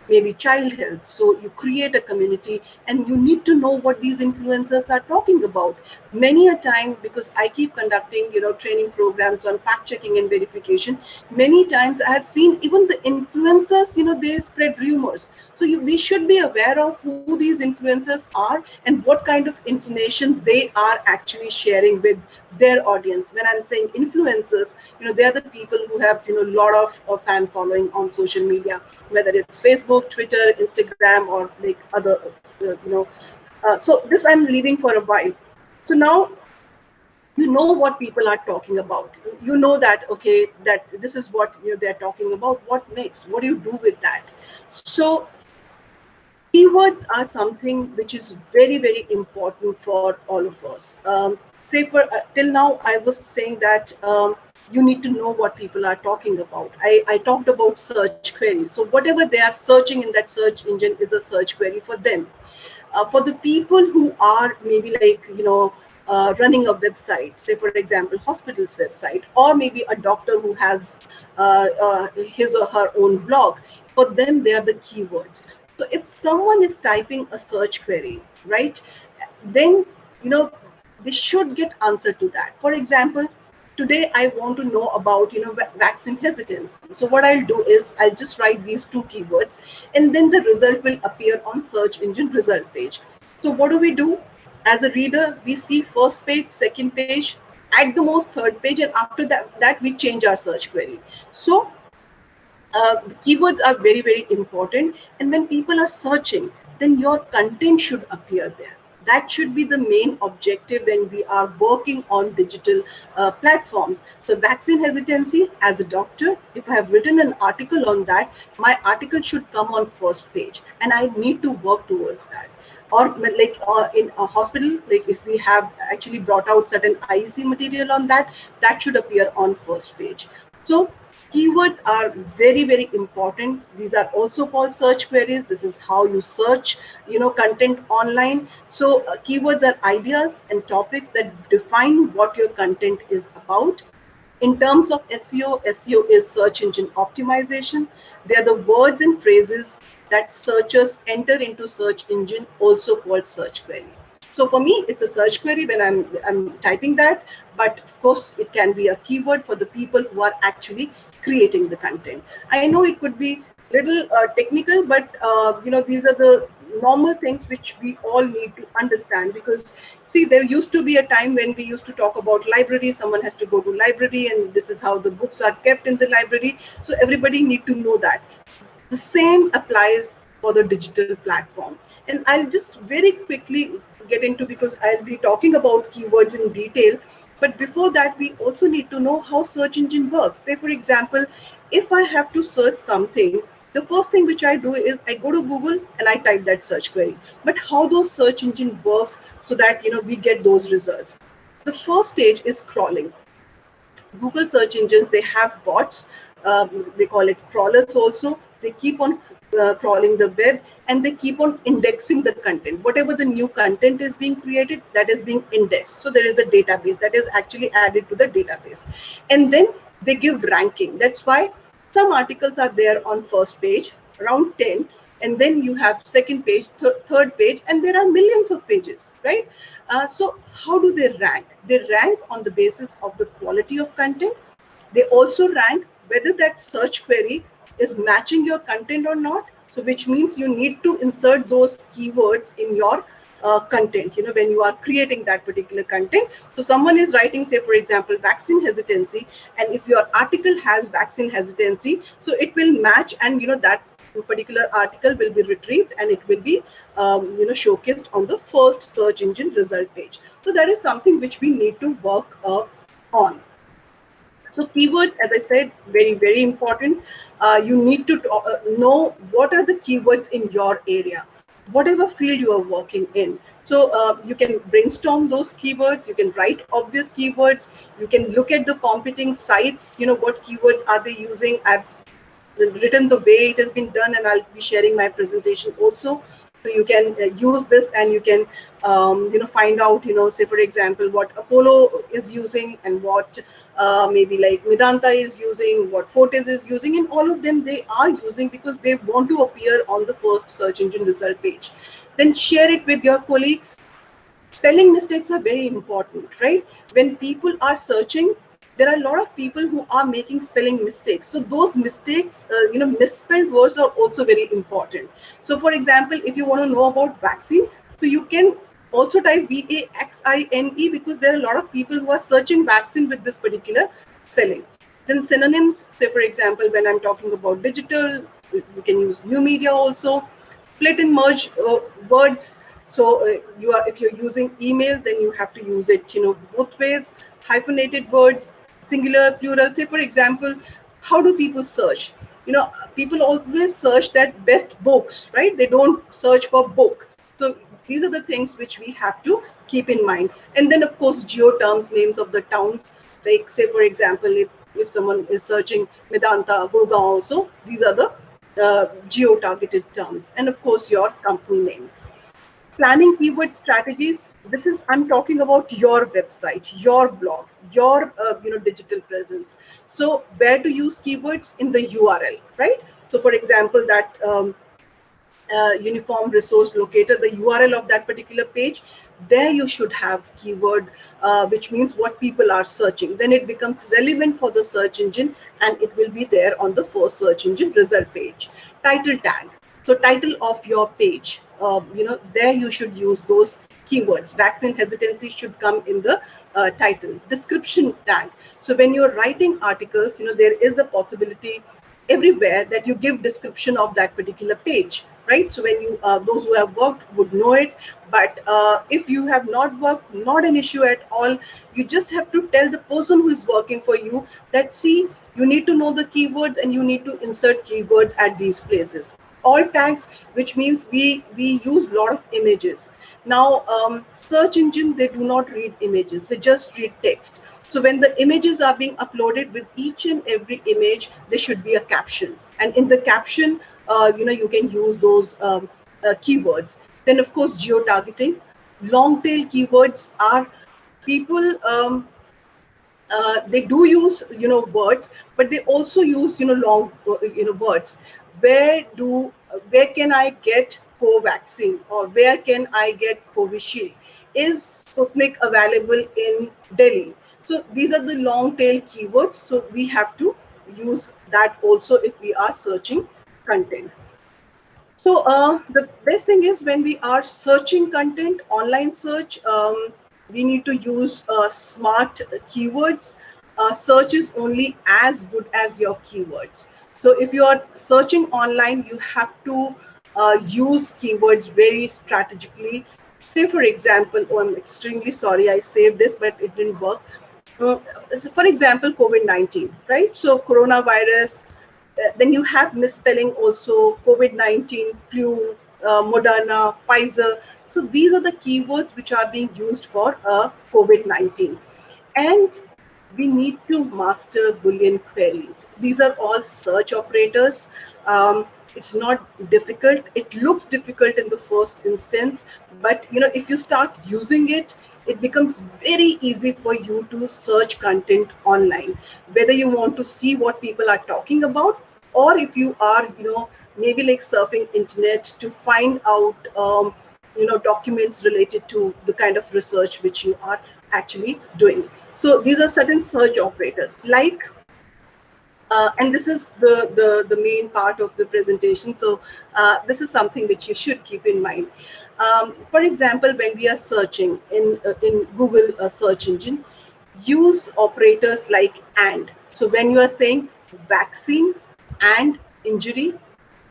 maybe child health. So you create a community and you need to know what these influencers are talking about. Many a time, because I keep conducting, training programs on fact checking and verification, many times I have seen even the influencers, they spread rumors. So we should be aware of who these influencers are and what kind of information they are actually sharing with their audience. When I'm saying influencers, they are the people who have, a lot of fan following on social media, whether it's Facebook, Twitter, Instagram, or like other, so this I'm leaving for a while. So now you know what people are talking about. You know that, okay, that this is what they're talking about. What next? What do you do with that? So keywords are something which is very, very important for all of us. Say for till now, I was saying that you need to know what people are talking about. I talked about search queries. So whatever they are searching in that search engine is a search query for them. For the people who are maybe like, running a website, say for example, hospital's website, or maybe a doctor who has his or her own blog, for them, they are the keywords. So if someone is typing a search query, right, then, they should get answer to that. For example, today I want to know about, vaccine hesitancy. So what I'll do is I'll just write these two keywords, and then the result will appear on search engine result page. So what do we do? As a reader, we see first page, second page, at the most third page, and after that we change our search query. So the keywords are very, very important. And when people are searching, then your content should appear there. That should be the main objective when we are working on digital platforms. So vaccine hesitancy, as a doctor, if I have written an article on that, my article should come on first page, and I need to work towards that. Or like in a hospital, like if we have actually brought out certain IEC material on that, that should appear on first page. So keywords are very, very important. These are also called search queries. This is how you search, content online. So keywords are ideas and topics that define what your content is about. In terms of SEO, SEO is search engine optimization. They are the words and phrases that searchers enter into search engine, also called search query. So for me, it's a search query when I'm typing that, but of course it can be a keyword for the people who are actually creating the content. I know it could be little technical, but these are the normal things which we all need to understand, because see, there used to be a time when we used to talk about library. Someone has to go to library, and this is how the books are kept in the library. So everybody need to know that. The same applies for the digital platform. And I'll just very quickly get into, because I'll be talking about keywords in detail. But before that, we also need to know how search engine works. Say, for example, if I have to search something the first thing which I do is I go to Google and I type that search query. But how those search engine works so that we get those results. The first stage is crawling. Google search engines, they have bots. They call it crawlers also. They keep on crawling the web, and they keep on indexing the content. Whatever the new content is being created, that is being indexed. So there is a database that is actually added to the database. And then they give ranking. That's why some articles are there on first page, around 10, and then you have second page, third page, and there are millions of pages, right? So how do they rank? They rank on the basis of the quality of content. They also rank whether that search query is matching your content or not. So which means you need to insert those keywords in your content, when you are creating that particular content. So someone is writing, say, for example, vaccine hesitancy, and if your article has vaccine hesitancy, so it will match, and that particular article will be retrieved and it will be showcased on the first search engine result page. So that is something which we need to work on. So keywords, as I said, very, very important. You need to know what are the keywords in your area, whatever field you are working in. So you can brainstorm those keywords, you can write obvious keywords, you can look at the competing sites, what keywords are they using. I've written the way it has been done, and I'll be sharing my presentation also. So you can use this, and you can find out, say for example, what Apollo is using, and what maybe like Medanta is using, what Fortis is using, and all of them they are using because they want to appear on the first search engine result page. Then share it with your colleagues. Spelling mistakes are very important, right? When people are searching, there are a lot of people who are making spelling mistakes. So those mistakes, misspelled words are also very important. So for example, if you want to know about vaccine, so you can also type VAXINE, because there are a lot of people who are searching vaccine with this particular spelling. Then synonyms, say for example, when I'm talking about digital, you can use new media also. Split and merge words. So if you're using email, then you have to use it, both ways. Hyphenated words, singular, plural. Say for example, how do people search? People always search that best books, right? They don't search for book. So these are the things which we have to keep in mind. And then of course, geo terms, names of the towns. Like say for example, if someone is searching Medanta, Gurgaon also, these are the geo-targeted terms, and of course your company names. Planning keyword strategies. This is, I'm talking about your website, your blog, your digital presence. So where to use keywords? In the URL, right? So for example, that uniform resource locator, the URL of that particular page, there you should have keyword, which means what people are searching. Then it becomes relevant for the search engine, and it will be there on the first search engine result page. Title tag. So title of your page, there you should use those keywords. Vaccine hesitancy should come in the title. Description tag. So when you're writing articles, there is a possibility everywhere that you give description of that particular page, right? So when you those who have worked would know it, but if you have not worked, not an issue at all. You just have to tell the person who is working for you that, see, you need to know the keywords and you need to insert keywords at these places. Alt tags, which means we use a lot of images. Now search engine, they do not read images, they just read text. So when the images are being uploaded, with each and every image, there should be a caption. And in the caption, you can use those keywords. Then of course, geo-targeting. Long tail keywords are people, they do use, words, but they also use, long, words. Where can I get Covaxin, or where can I get Covishield? Is Sputnik available in Delhi? So these are the long tail keywords. So we have to use that also if we are searching content. So the best thing is, when we are searching content, online search, we need to use smart keywords. Search is only as good as your keywords. So if you are searching online, you have to use keywords very strategically. Say for example, oh, I'm extremely sorry, I saved this, but it didn't work. For example, COVID-19, right? So coronavirus, Then you have misspelling also, COVID-19, flu, Moderna, Pfizer. So these are the keywords which are being used for COVID-19. And we need to master Boolean queries. These are all search operators. It's not difficult. It looks difficult in the first instance, but if you start using it, it becomes very easy for you to search content online, whether you want to see what people are talking about, or if you are maybe like surfing internet to find out documents related to the kind of research which you are actually doing. So these are certain search operators like and this is the main part of the presentation. So this is something which you should keep in mind. For example, when we are searching in Google search engine, use operators like and. So when you are saying vaccine and injury,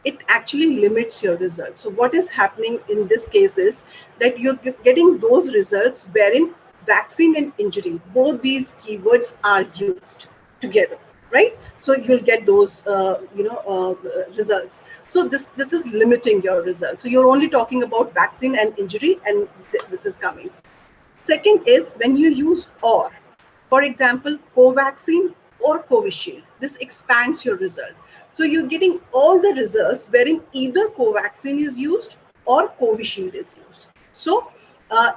it actually limits your results. So what is happening in this case is that you're getting those results wherein vaccine and injury, both these keywords are used together, right? So you'll get those results. So this is limiting your results. So you're only talking about vaccine and injury, and this is coming. Second is when you use or. For example, Covaxin or Covishield. This expands your result. So you're getting all the results wherein either Covaxin is used or Covishield is used. So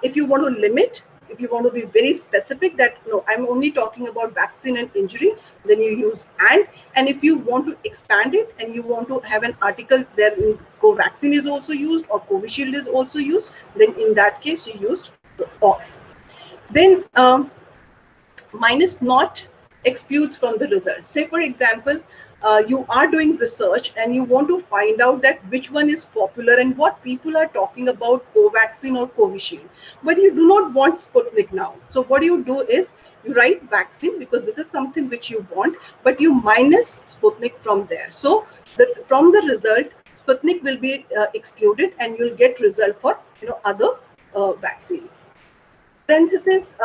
if you want to limit, if you want to be very specific that no, I'm only talking about vaccine and injury, then you use and if you want to expand it and you want to have an article where Covaxin is also used or Covishield is also used, then in that case you used the or. Then minus not excludes from the result. Say for example, you are doing research and you want to find out that which one is popular and what people are talking about, Covaxin or Covishield, but you do not want Sputnik now. So what you do is you write vaccine because this is something which you want, but you minus Sputnik from there. So from the result, Sputnik will be excluded and you'll get result for other vaccines. Parenthesis,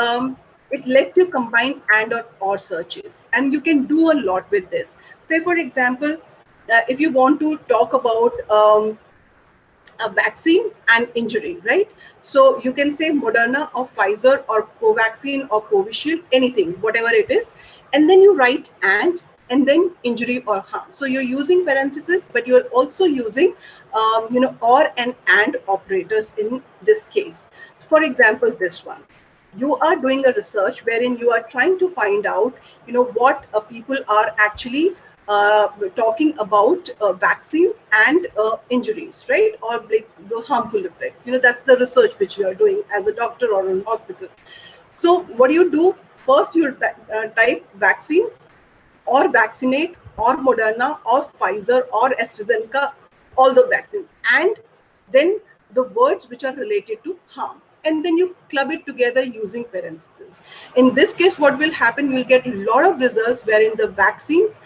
it lets you combine and or searches, and you can do a lot with this. Say for example, if you want to talk about a vaccine and injury, right? So you can say Moderna or Pfizer or Covaxin or Covishield, anything, whatever it is, and then you write and then injury or harm. So you're using parentheses, but you're also using or and operators in this case. For example, this one. You are doing a research wherein you are trying to find out, what people are actually talking about vaccines and injuries, right? Or like the harmful effects. That's the research which you are doing as a doctor or in hospital. So what do you do? First, you type vaccine or vaccinate or Moderna or Pfizer or AstraZeneca, all the vaccines, and then the words which are related to harm. And then you club it together using parentheses. In this case, what will happen, you'll get a lot of results wherein the vaccines,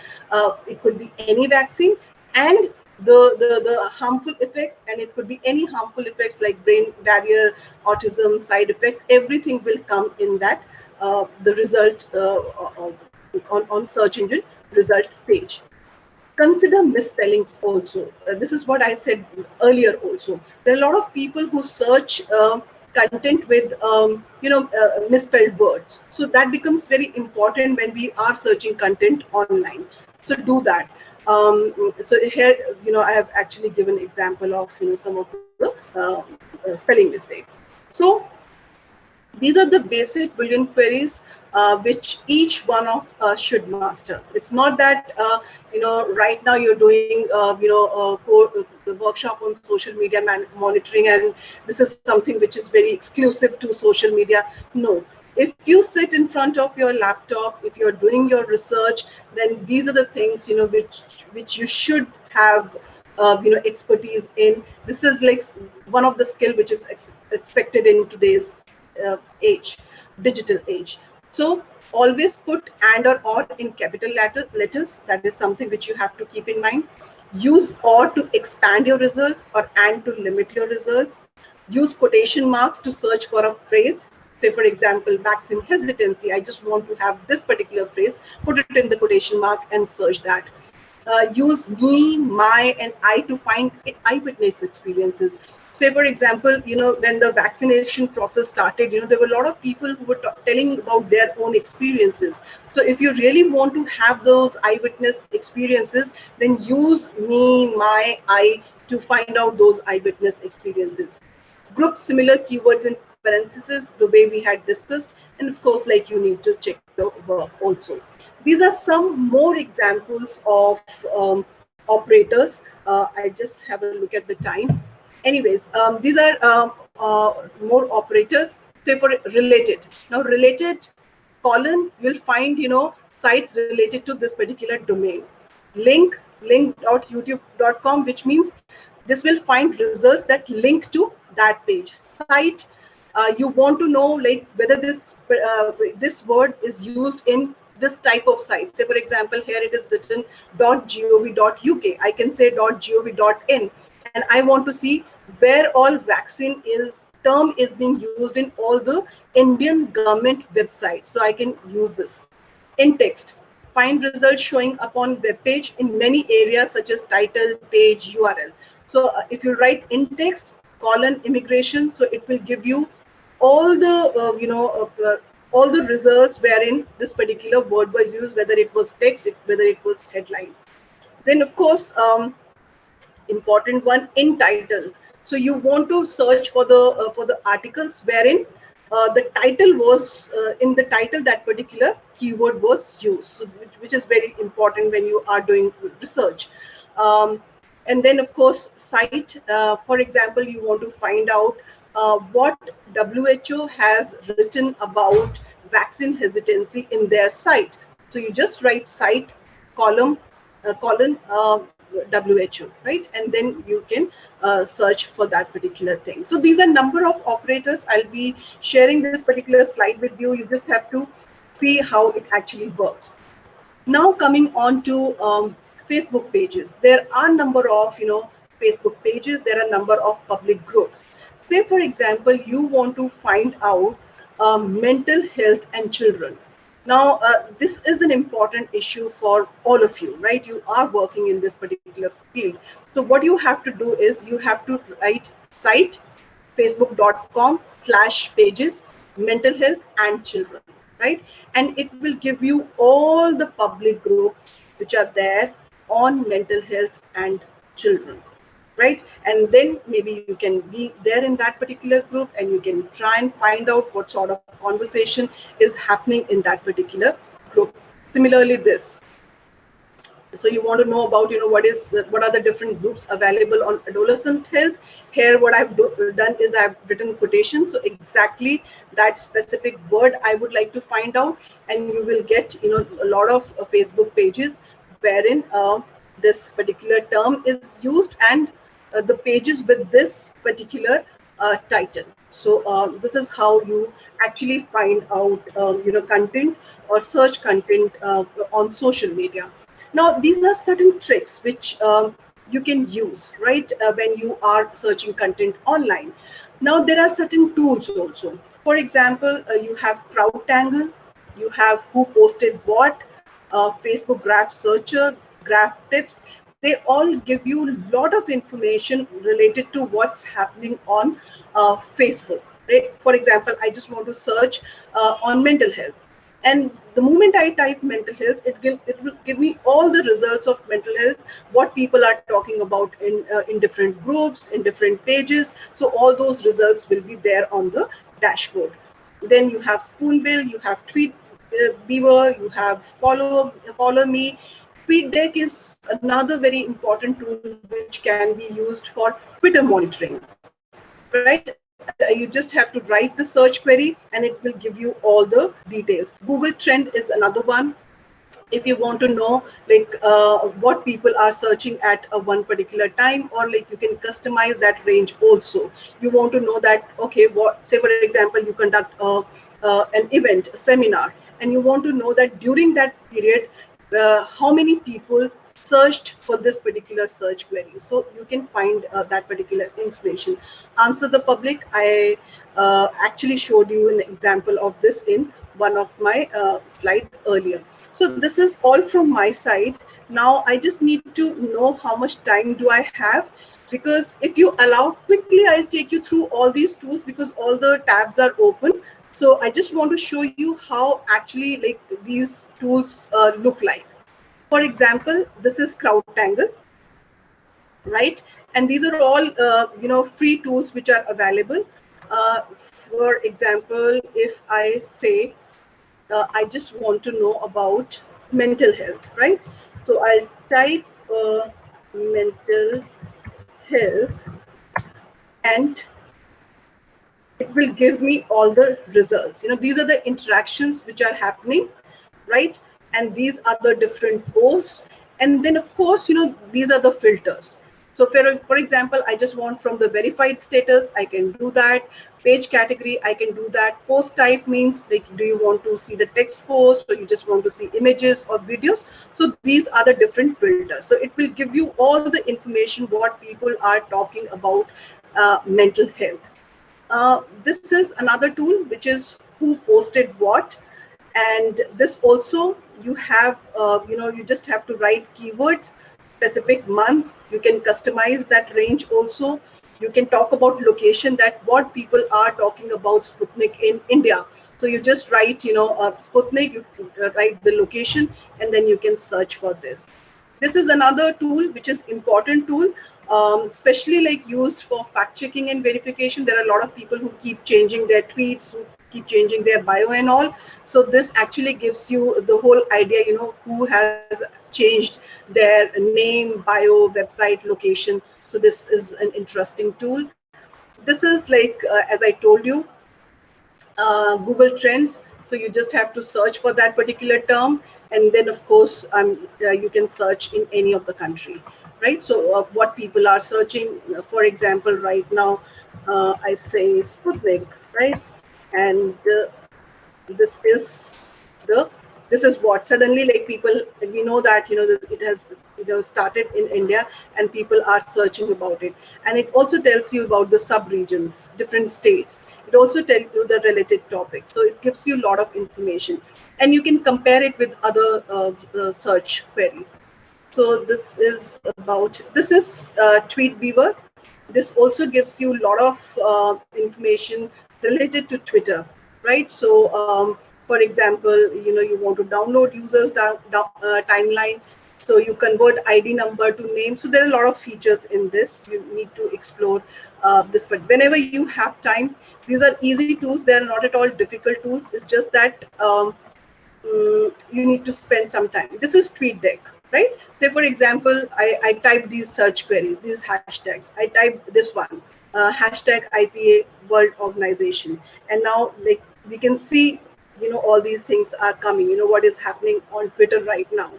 it could be any vaccine, and the harmful effects, and it could be any harmful effects like brain barrier, autism, side effect, everything will come in that, the result on search engine result page. Consider misspellings also. This is what I said earlier also. There are a lot of people who search content with misspelled words. So that becomes very important when we are searching content online. So do that. So here, I have actually given example of some of the spelling mistakes. So these are the basic Boolean queries which each one of us should master. It's not that right now you're doing the workshop on social media monitoring, and this is something which is very exclusive to social media. No. If you sit in front of your laptop, if you're doing your research, then these are the things which you should have expertise in. This is like one of the skill which is expected in today's age, digital age. So always put and or in capital letters. That is something which you have to keep in mind. Use or to expand your results or and to limit your results. Use quotation marks to search for a phrase. Say for example, vaccine hesitancy. I just want to have this particular phrase. Put it in the quotation mark and search that. use me, my, and I to find eyewitness experiences. Say, for example, when the vaccination process started, there were a lot of people who were telling about their own experiences. So if you really want to have those eyewitness experiences, then use me, my, I to find out those eyewitness experiences. Group similar keywords in parentheses, the way we had discussed, and of course, like, you need to check the work also. These are some more examples of operators. I just have a look at the time. Anyways, these are more operators. Say for related. Now, related column, you'll find sites related to this particular domain. Link.youtube.com, which means this will find results that link to that page. Site, you want to know like whether this word is used in this type of site. Say for example, here it is written .gov.uk. I can say .gov.in, and I want to see where all vaccine term is being used in all the Indian government websites. So I can use this. In text, find results showing up on web page in many areas such as title, page, URL. So if you write in text, immigration, so it will give you all the all the results wherein this particular word was used, whether it was text, whether it was headline. Then of course, important one, in title. So you want to search for the articles wherein the title was in the title that particular keyword was used, so which is very important when you are doing research. And then of course, site. For example, you want to find out what WHO has written about vaccine hesitancy in their site. So you just write site colon WHO, right? And then you can search for that particular thing. So these are number of operators. I'll be sharing this particular slide with you. You just have to see how it actually works. Now coming on to Facebook pages. There are number of Facebook pages. There are number of public groups. Say for example, you want to find out mental health and children. Now, this is an important issue for all of you, right? You are working in this particular field. So what you have to do is you have to write site facebook.com/pages mental health and children, right? And it will give you all the public groups which are there on mental health and children, right? And then maybe you can be there in that particular group and you can try and find out what sort of conversation is happening in that particular group. Similarly, this. So you want to know about what are the different groups available on adolescent health. Here what I've done is I've written quotations, so exactly that specific word I would like to find out, and you will get a lot of Facebook pages wherein this particular term is used, and the pages with this particular title. So this is how you actually find out content or search content on social media. Now these are certain tricks which you can use, right, when you are searching content online. Now there are certain tools also. For example, you have CrowdTangle, you have Who Posted What, Facebook Graph Searcher, Graph Tips. They all give you a lot of information related to what's happening on Facebook. Right? For example, I just want to search on mental health. And the moment I type mental health, it will give me all the results of mental health, what people are talking about in different groups, in different pages. So all those results will be there on the dashboard. Then you have Spoonbill, you have Tweetbeaver, you have Follow Me. TweetDeck is another very important tool which can be used for Twitter monitoring, right? You just have to write the search query and it will give you all the details. Google Trend is another one. If you want to know like what people are searching at one particular time, or like you can customize that range also. You want to know that, okay, say for example, you conduct an event, a seminar, and you want to know that during that period, how many people searched for this particular search query. So you can find that particular information. Answer the Public, I actually showed you an example of this in one of my slides earlier. So this is all from my side. Now I just need to know how much time do I have, because if you allow quickly, I'll take you through all these tools because all the tabs are open. So I just want to show you how actually like these tools look like. For example, this is CrowdTangle, right? And these are all free tools which are available. For example, if I say I just want to know about mental health, right? So I'll type mental health and it will give me all the results. These are the interactions which are happening, right? And these are the different posts. And then of course, these are the filters. So for example, I just want from the verified status, I can do that. Page category, I can do that. Post type means like, do you want to see the text post or you just want to see images or videos? So these are the different filters. So it will give you all the information what people are talking about mental health. This is another tool which is who posted what, and this also you have you just have to write keywords, specific month. You can customize that range also. You can talk about location, that what people are talking about Sputnik in India. So you just write Sputnik, you write the location, and then you can search for this. This is another tool which is important tool, especially like used for fact checking and verification. There are a lot of people who keep changing their tweets, who keep changing their bio and all. So this actually gives you the whole idea, who has changed their name, bio, website, location. So this is an interesting tool. This is like, as I told you, Google Trends. So you just have to search for that particular term, and then of course you can search in any of the country, right? So what people are searching, for example, right now I say Sputnik, right? And this is what suddenly like people, we know that it has started in India and people are searching about it. And it also tells you about the sub regions, different states. It also tells you the related topics, so it gives you a lot of information, and you can compare it with other search query. So this is Tweetbeaver. This also gives you a lot of information related to Twitter, right? So for example, you want to download users timeline. So you convert ID number to name. So there are a lot of features in this. You need to explore this, but whenever you have time, these are easy tools. They are not at all difficult tools. It's just that you need to spend some time. This is TweetDeck, right? Say for example, I type these search queries, these hashtags. I type this one, hashtag IPA World Organization, and now like we can see, all these things are coming. What is happening on Twitter right now.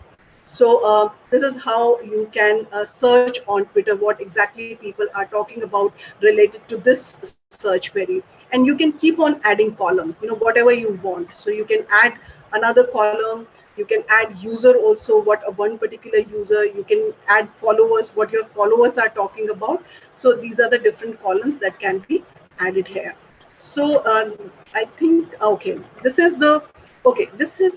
So this is how you can search on Twitter what exactly people are talking about related to this search query. And you can keep on adding column, whatever you want. So you can add another column. You can add user also, what one particular user. You can add followers, what your followers are talking about. So these are the different columns that can be added here. So I think, okay, this is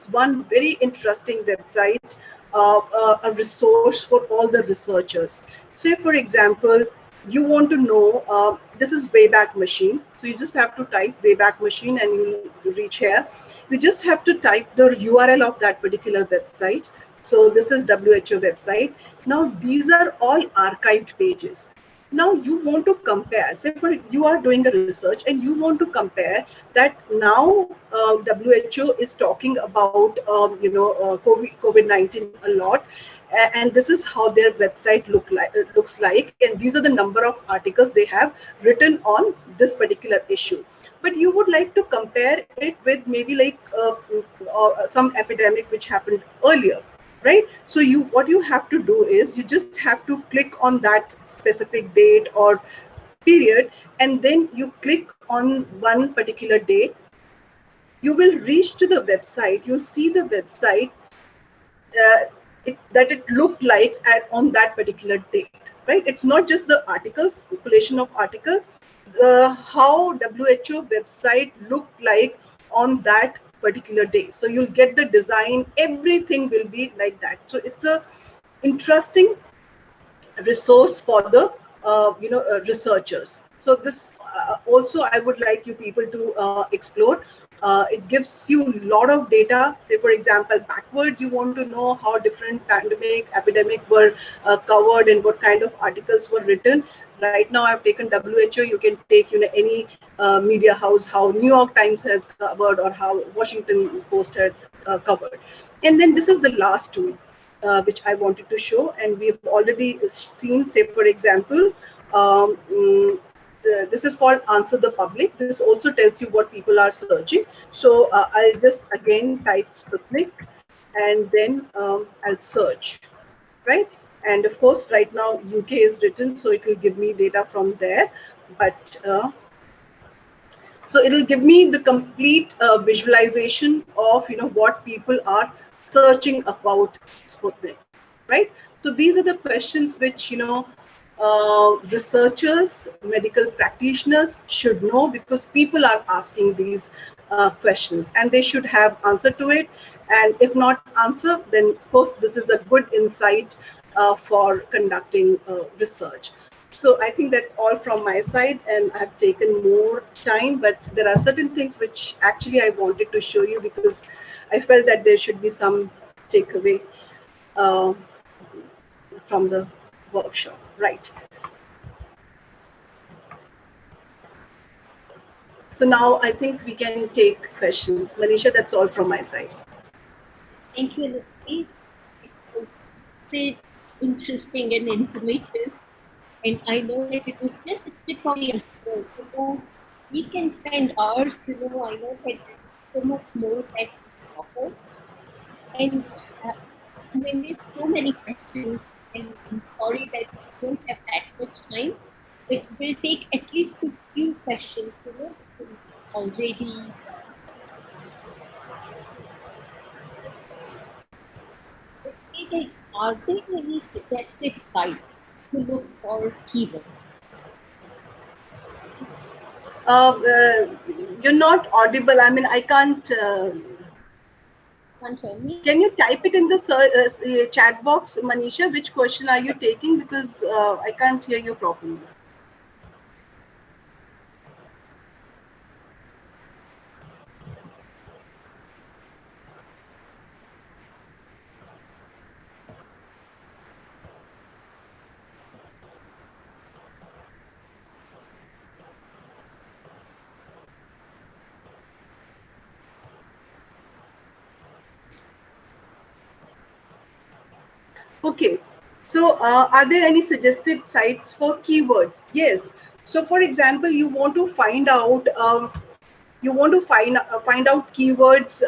one very interesting website, a resource for all the researchers. Say for example, you want to know, this is Wayback Machine. So you just have to type Wayback Machine and you reach here. You just have to type the URL of that particular website. So this is WHO website. Now these are all archived pages. Now you want to compare, say for you are doing a research and you want to compare that now WHO is talking about COVID-19 a lot, and this is how their website looks like, and these are the number of articles they have written on this particular issue. But you would like to compare it with maybe like some epidemic which happened earlier, right? So what you have to do is you just have to click on that specific date or period, and then you click on one particular date. You will reach to the website. You'll see the website that it looked like on that particular date, right? It's not just the articles, population of article, how WHO website looked like on that particular day. So you'll get the design, everything will be like that. So it's a interesting resource for the researchers. So this also I would like you people to explore. It gives you a lot of data. Say for example, backwards you want to know how different pandemic, epidemic were covered and what kind of articles were written. Right now I've taken WHO. You can take any media house, how New York Times has covered or how Washington Post had covered. And then this is the last tool which I wanted to show, and we have already seen. Say for example, this is called Answer the Public. This also tells you what people are searching. So I'll just again type Sputnik, and then I'll search, right? And of course, right now UK is written, so it will give me data from there. But so it will give me the complete visualization of what people are searching about Sputnik, right? So these are the questions which researchers, medical practitioners should know, because people are asking these questions and they should have answer to it. And if not answer, then of course this is a good insight for conducting research. So I think that's all from my side, and I've taken more time, but there are certain things which actually I wanted to show you because I felt that there should be some takeaway from the workshop, right? So now I think we can take questions. Manisha, that's all from my side. Thank you, Lucy. It was so interesting and informative. And I know that it was just a tip of the iceberg, because we can spend hours, I know that there is so much more that we offer. And there's so many questions, and I'm sorry that we don't have that much time, but we'll take at least a few questions, which will already. Are there any suggested sites to look for keywords? You're not audible. I mean, I can't. Can't hear me? Can you type it in the chat box, Manisha? Which question are you taking? Because I can't hear you properly. Okay, so are there any suggested sites for keywords? Yes. So, for example, you want to find out find out keywords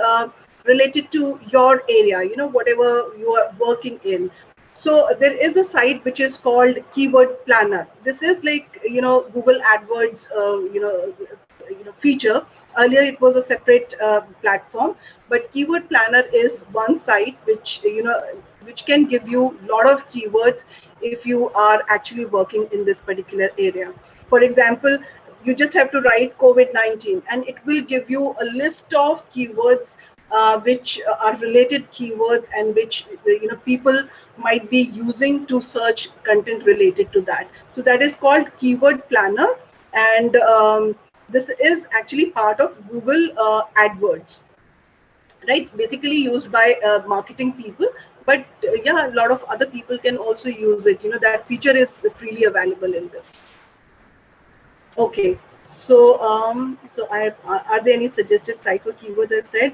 related to your area. Whatever you are working in. So there is a site which is called Keyword Planner. This is like Google AdWords feature. Earlier it was a separate platform, but Keyword Planner is one site which which can give you a lot of keywords if you are actually working in this particular area. For example, you just have to write COVID-19 and it will give you a list of keywords which are related keywords and which people might be using to search content related to that. So that is called Keyword Planner, and this is actually part of Google AdWords, right? Basically used by marketing people, but yeah, a lot of other people can also use it. That feature is freely available in this. Okay, so are there any suggested site for keywords? I said,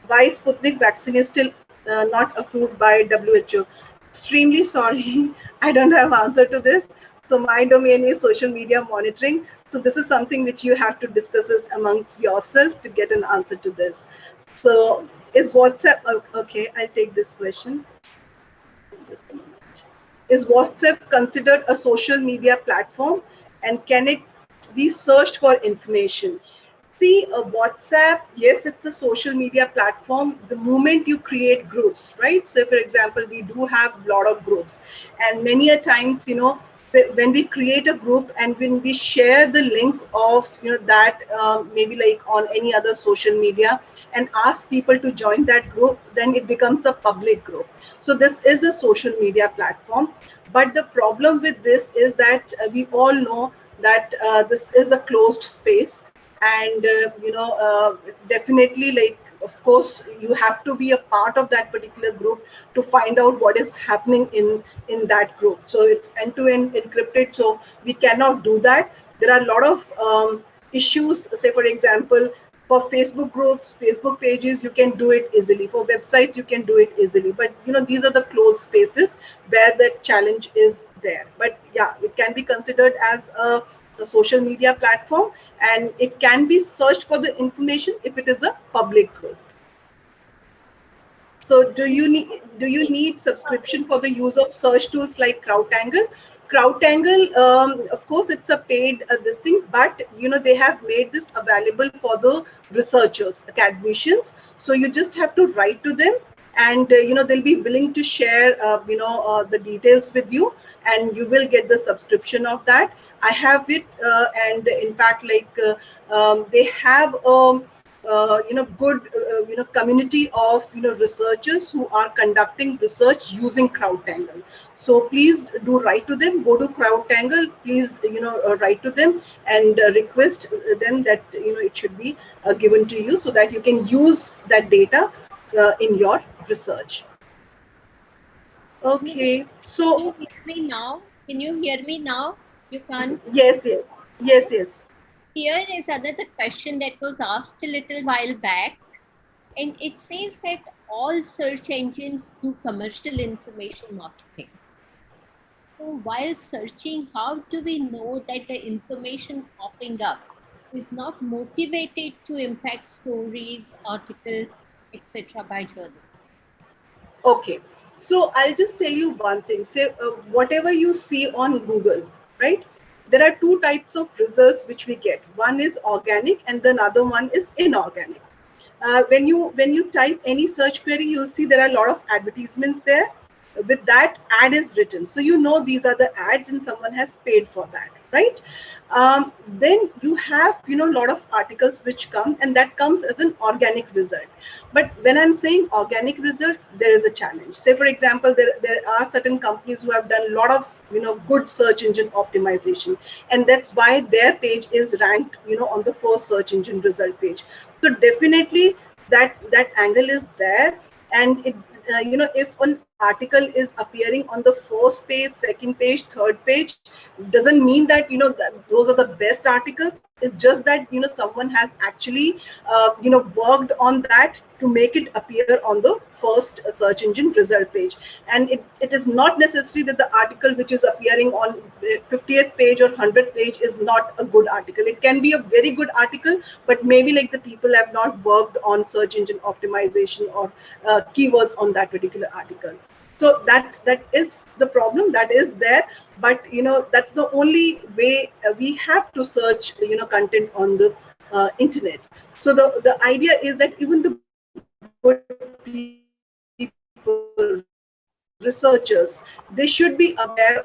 why Sputnik vaccine is still not approved by WHO? Extremely sorry, I don't have answer to this. So my domain is social media monitoring. So this is something which you have to discuss it amongst yourself to get an answer to this. So is WhatsApp, okay, I'll take this question. Just a moment. Is WhatsApp considered a social media platform, and can it be searched for information? See, WhatsApp, yes, it's a social media platform the moment you create groups, right? So for example, we do have a lot of groups, and many a times, when we create a group and when we share the link of that maybe like on any other social media and ask people to join that group, then it becomes a public group. So this is a social media platform, but the problem with this is that we all know that this is a closed space, and definitely, like, of course you have to be a part of that particular group to find out what is happening in that group. So it's end-to-end encrypted, so we cannot do that. There are a lot of issues. Say for example, for Facebook groups, Facebook pages, you can do it easily. For websites, you can do it easily, but these are the closed spaces where the challenge is there. But yeah, it can be considered as a social media platform, and it can be searched for the information if it is a public group. So do you need subscription for the use of search tools like CrowdTangle? CrowdTangle, of course, it's a paid this thing, but they have made this available for the researchers, academicians. So you just have to write to them, and they'll be willing to share the details with you, and you will get the subscription of that. I have it, and in fact, like they have good community of researchers who are conducting research using CrowdTangle. So please do write to them. Go to CrowdTangle, please write to them and request them that it should be given to you so that you can use that data in your research. Okay, so Can you hear me now? Can you hear me now? You can't? yes. Here is another question that was asked a little while back, and it says that all search engines do commercial information marketing. So while searching, how do we know that the information popping up is not motivated to impact stories, articles, etc. by journalists? Okay, so I'll just tell you one thing. Say whatever you see on Google, right? There are two types of results which we get. One is organic, and the other one is inorganic. When you type any search query, you'll see there are a lot of advertisements there. With that, ad is written, so these are the ads, and someone has paid for that, right? Then you have a lot of articles which come, and that comes as an organic result. But when I'm saying organic result, there is a challenge. Say for example, there are certain companies who have done a lot of good search engine optimization, and that's why their page is ranked on the first search engine result page. So definitely that angle is there, and it if an article is appearing on the first page, second page, third page, doesn't mean that that those are the best articles. It's just that someone has actually worked on that to make it appear on the first search engine result page. And it is not necessary that the article which is appearing on 50th page or 100th page is not a good article. It can be a very good article, but maybe like the people have not worked on search engine optimization or keywords on that particular article. So that is the problem that is there. But that's the only way we have to search content on the internet. So the idea is that even the good people, researchers, they should be aware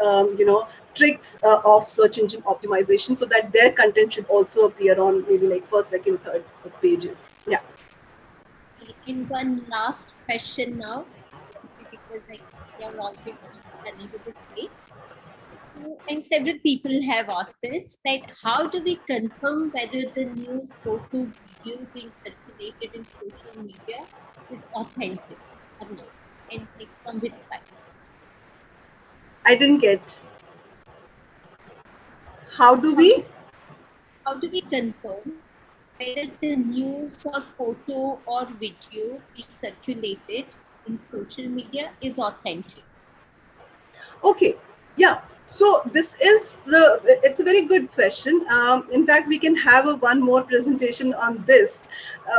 tricks of search engine optimization, so that their content should also appear on maybe like first, second, third pages. Yeah. In one last question now, because we are already running a bit late. And several people have asked this, that how do we confirm whether the news, photo, video being circulated in social media is authentic or not, and like from which site? I didn't get. How do we confirm whether the news or photo or video being circulated in social media is authentic? Okay, yeah. So it's a very good question. In fact, we can have one more presentation on this,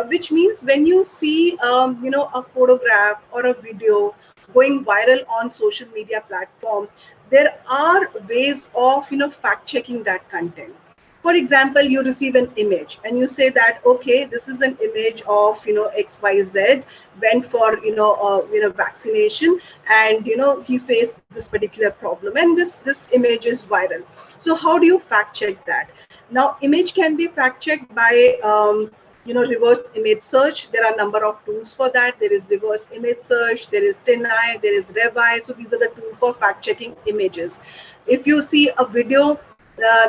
which means when you see, a photograph or a video going viral on social media platform, there are ways of, fact checking that content. For example, you receive an image and you say that, okay, this is an image of, XYZ went for, vaccination, and, he faced this particular problem, and this image is viral. So how do you fact check that? Now, image can be fact checked by, reverse image search. There are a number of tools for that. There is reverse image search, there is TinEye, there is RevEye. So these are the tools for fact checking images. If you see a video,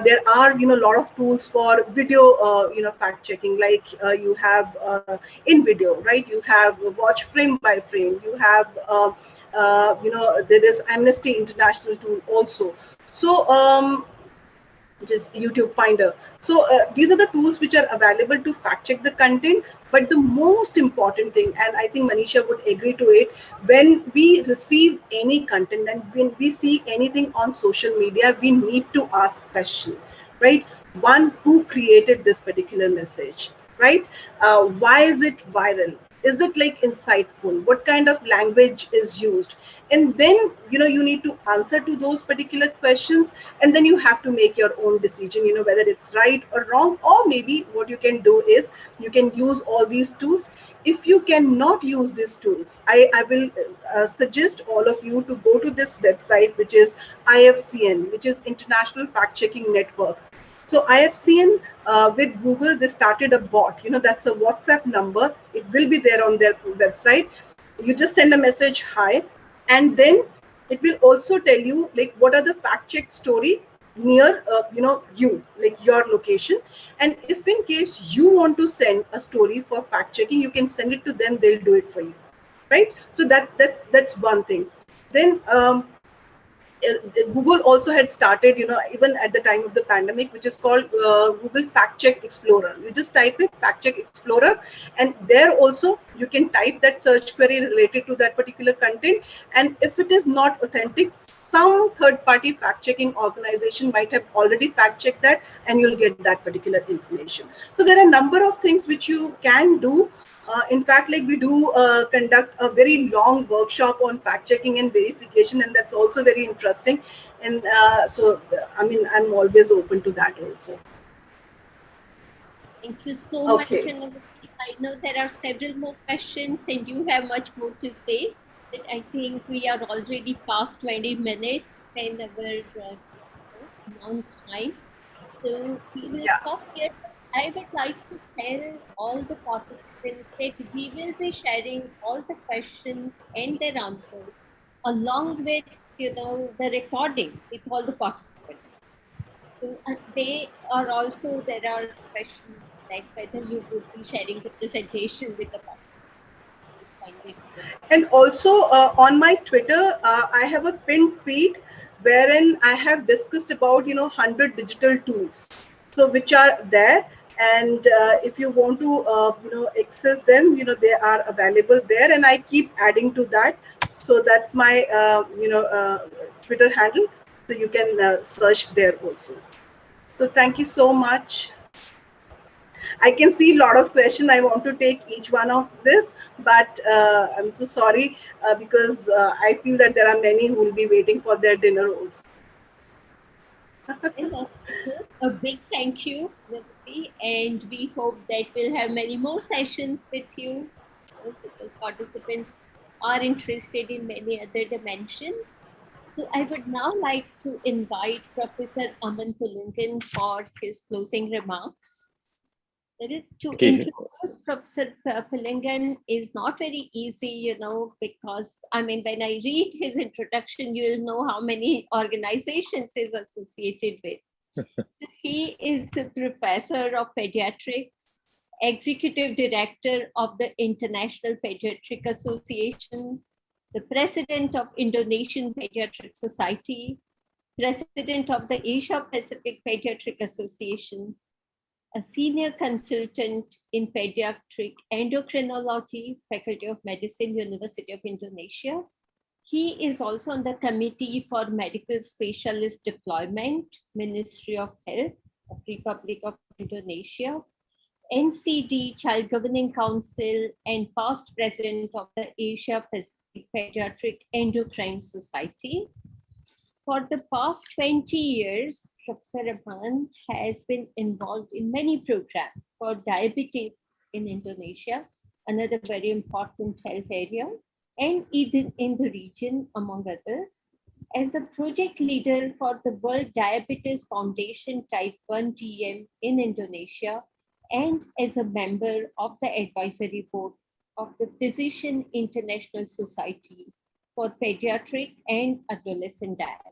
there are a lot of tools for video fact checking, like you have in video, right? You have watch frame by frame. You have there is Amnesty International tool also. So which is YouTube Finder. So these are the tools which are available to fact check the content. But the most important thing, and I think Manisha would agree to it, when we receive any content and when we see anything on social media, we need to ask questions, right? One, who created this particular message, right? Why is it viral? Is it like insightful? What kind of language is used? And then, you need to answer to those particular questions, and then you have to make your own decision, whether it's right or wrong. Or maybe what you can do is you can use all these tools. If you cannot use these tools, I will suggest all of you to go to this website, which is IFCN, which is International Fact Checking Network. So IFCN with Google, they started a bot, that's a WhatsApp number. It will be there on their website. You just send a message, hi, and then it will also tell you like what are the fact check story near you, like your location. And if in case you want to send a story for fact checking, you can send it to them, they'll do it for you, right? So that's one thing. Then Google also had started, even at the time of the pandemic, which is called Google Fact Check Explorer. You just type in Fact Check Explorer, and there also you can type that search query related to that particular content. And if it is not authentic, some third-party fact-checking organization might have already fact-checked that, and you'll get that particular information. So there are a number of things which you can do. In fact, like we do conduct a very long workshop on fact checking and verification, and that's also very interesting. And I'm always open to that also. Thank you so much, Okay. Anagati. I know there are several more questions and you have much more to say, but I think we are already past 20 minutes and our announced time. So we will stop here. I would like to tell all the participants that we will be sharing all the questions and their answers along with, the recording with all the participants. So there are questions that whether you would be sharing the presentation with the participants. And also on my Twitter, I have a pinned tweet wherein I have discussed about 100 digital tools, so which are there. And if you want to access them, they are available there, and I keep adding to that. So that's my Twitter handle. So you can search there also. So thank you so much. I can see a lot of questions. I want to take each one of this, but I'm so sorry because I feel that there are many who will be waiting for their dinner also. A big thank you, Nirupati, and we hope that we'll have many more sessions with you because participants are interested in many other dimensions. So I would now like to invite Professor Aman Pulingan for his closing remarks. To introduce Professor Pulingan is not very easy, because when I read his introduction, you'll know how many organizations he's associated with. So he is the professor of pediatrics, executive director of the International Pediatric Association, the president of Indonesian Pediatric Society, president of the Asia Pacific Pediatric Association, a senior consultant in pediatric endocrinology, Faculty of Medicine, University of Indonesia. He is also on the Committee for Medical Specialist Deployment, Ministry of Health of Republic of Indonesia, NCD Child Governing Council, and past president of the Asia Pacific Pediatric Endocrine Society. For the past 20 years, Professor Rahman has been involved in many programs for diabetes in Indonesia, another very important health area, and even in the region, among others. As a project leader for the World Diabetes Foundation Type 1 DM in Indonesia, and as a member of the advisory board of the Physician International Society for Pediatric and Adolescent Diabetes.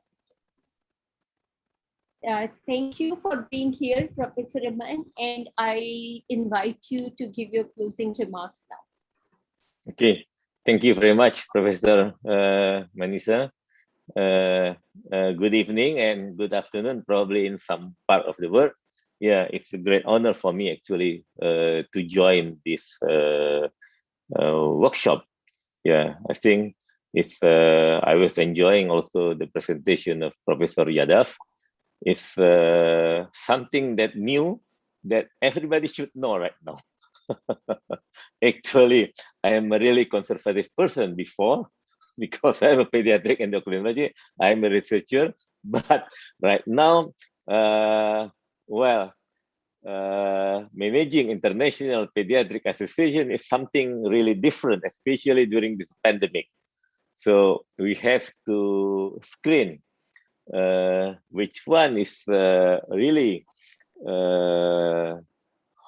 Thank you for being here, Professor Rahman, and I invite you to give your closing remarks now. Okay, thank you very much, Professor Manisa. Good evening and good afternoon, probably in some part of the world. Yeah, it's a great honor for me actually to join this workshop. Yeah, I think it's I was enjoying also the presentation of Professor Yadav. It's something that new that everybody should know right now. Actually, I am a really conservative person before because I'm a pediatric endocrinology. I'm a researcher, but right now, managing International Pediatric Association is something really different, especially during this pandemic. So we have to screen which one is really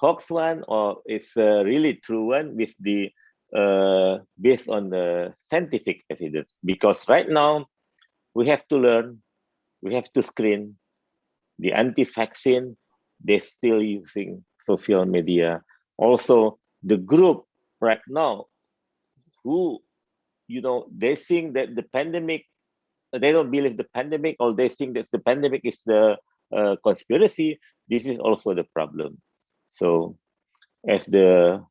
hoax one or is really true one with the based on the scientific evidence. Because right now we have to learn, we have to screen the anti-vaccine. They're still using social media. Also, the group right now who, you know, they think that the pandemic, they don't believe the pandemic, or they think that the pandemic is the conspiracy. This is also the problem. So as the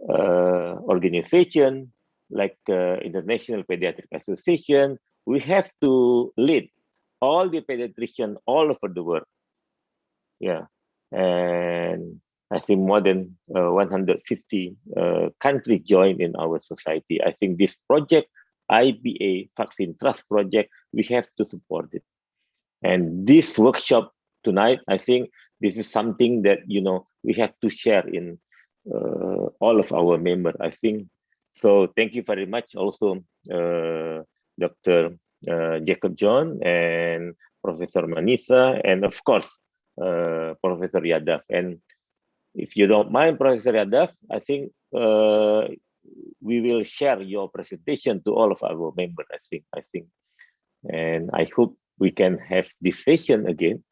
organization like International Pediatric Association, we have to lead all the pediatricians all over the world. Yeah, and I think more than 150 countries join in our society. I think this project, IPA Vaccine Trust Project, we have to support it. And this workshop tonight, I think this is something that, you know, we have to share in all of our members, I think. So thank you very much also, Dr. Jacob John and Professor Manisa, and of course, Professor Yadav. And if you don't mind, Professor Yadav, I think we will share your presentation to all of our members, I think. And I hope we can have this session again.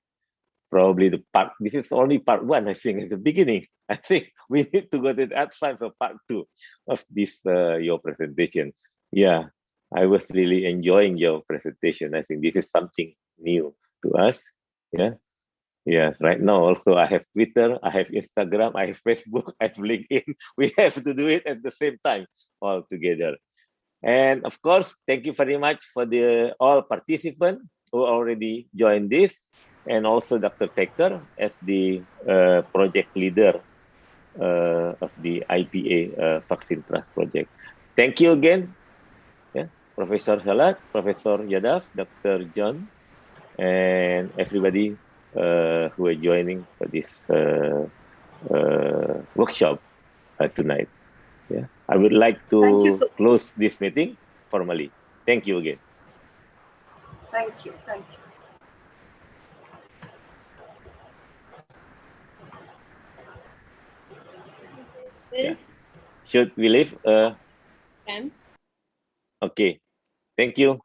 Probably this is only part one, I think, at the beginning. I think we need to go to the outside for part two of this, your presentation. Yeah, I was really enjoying your presentation. I think this is something new to us. Yeah. Yes, right now also I have Twitter, I have Instagram, I have Facebook, I have LinkedIn. We have to do it at the same time all together. And of course, thank you very much for the all participants who already joined this, and also Dr. Pecker as the project leader of the IPA Vaccine Trust Project. Thank you again, yeah, Professor Salat, Professor Yadav, Dr. John, and everybody who are joining for this workshop tonight. Yeah, I would like to close this meeting formally. Thank you again. Thank you. Thank you. This Should we leave? Okay. Thank you.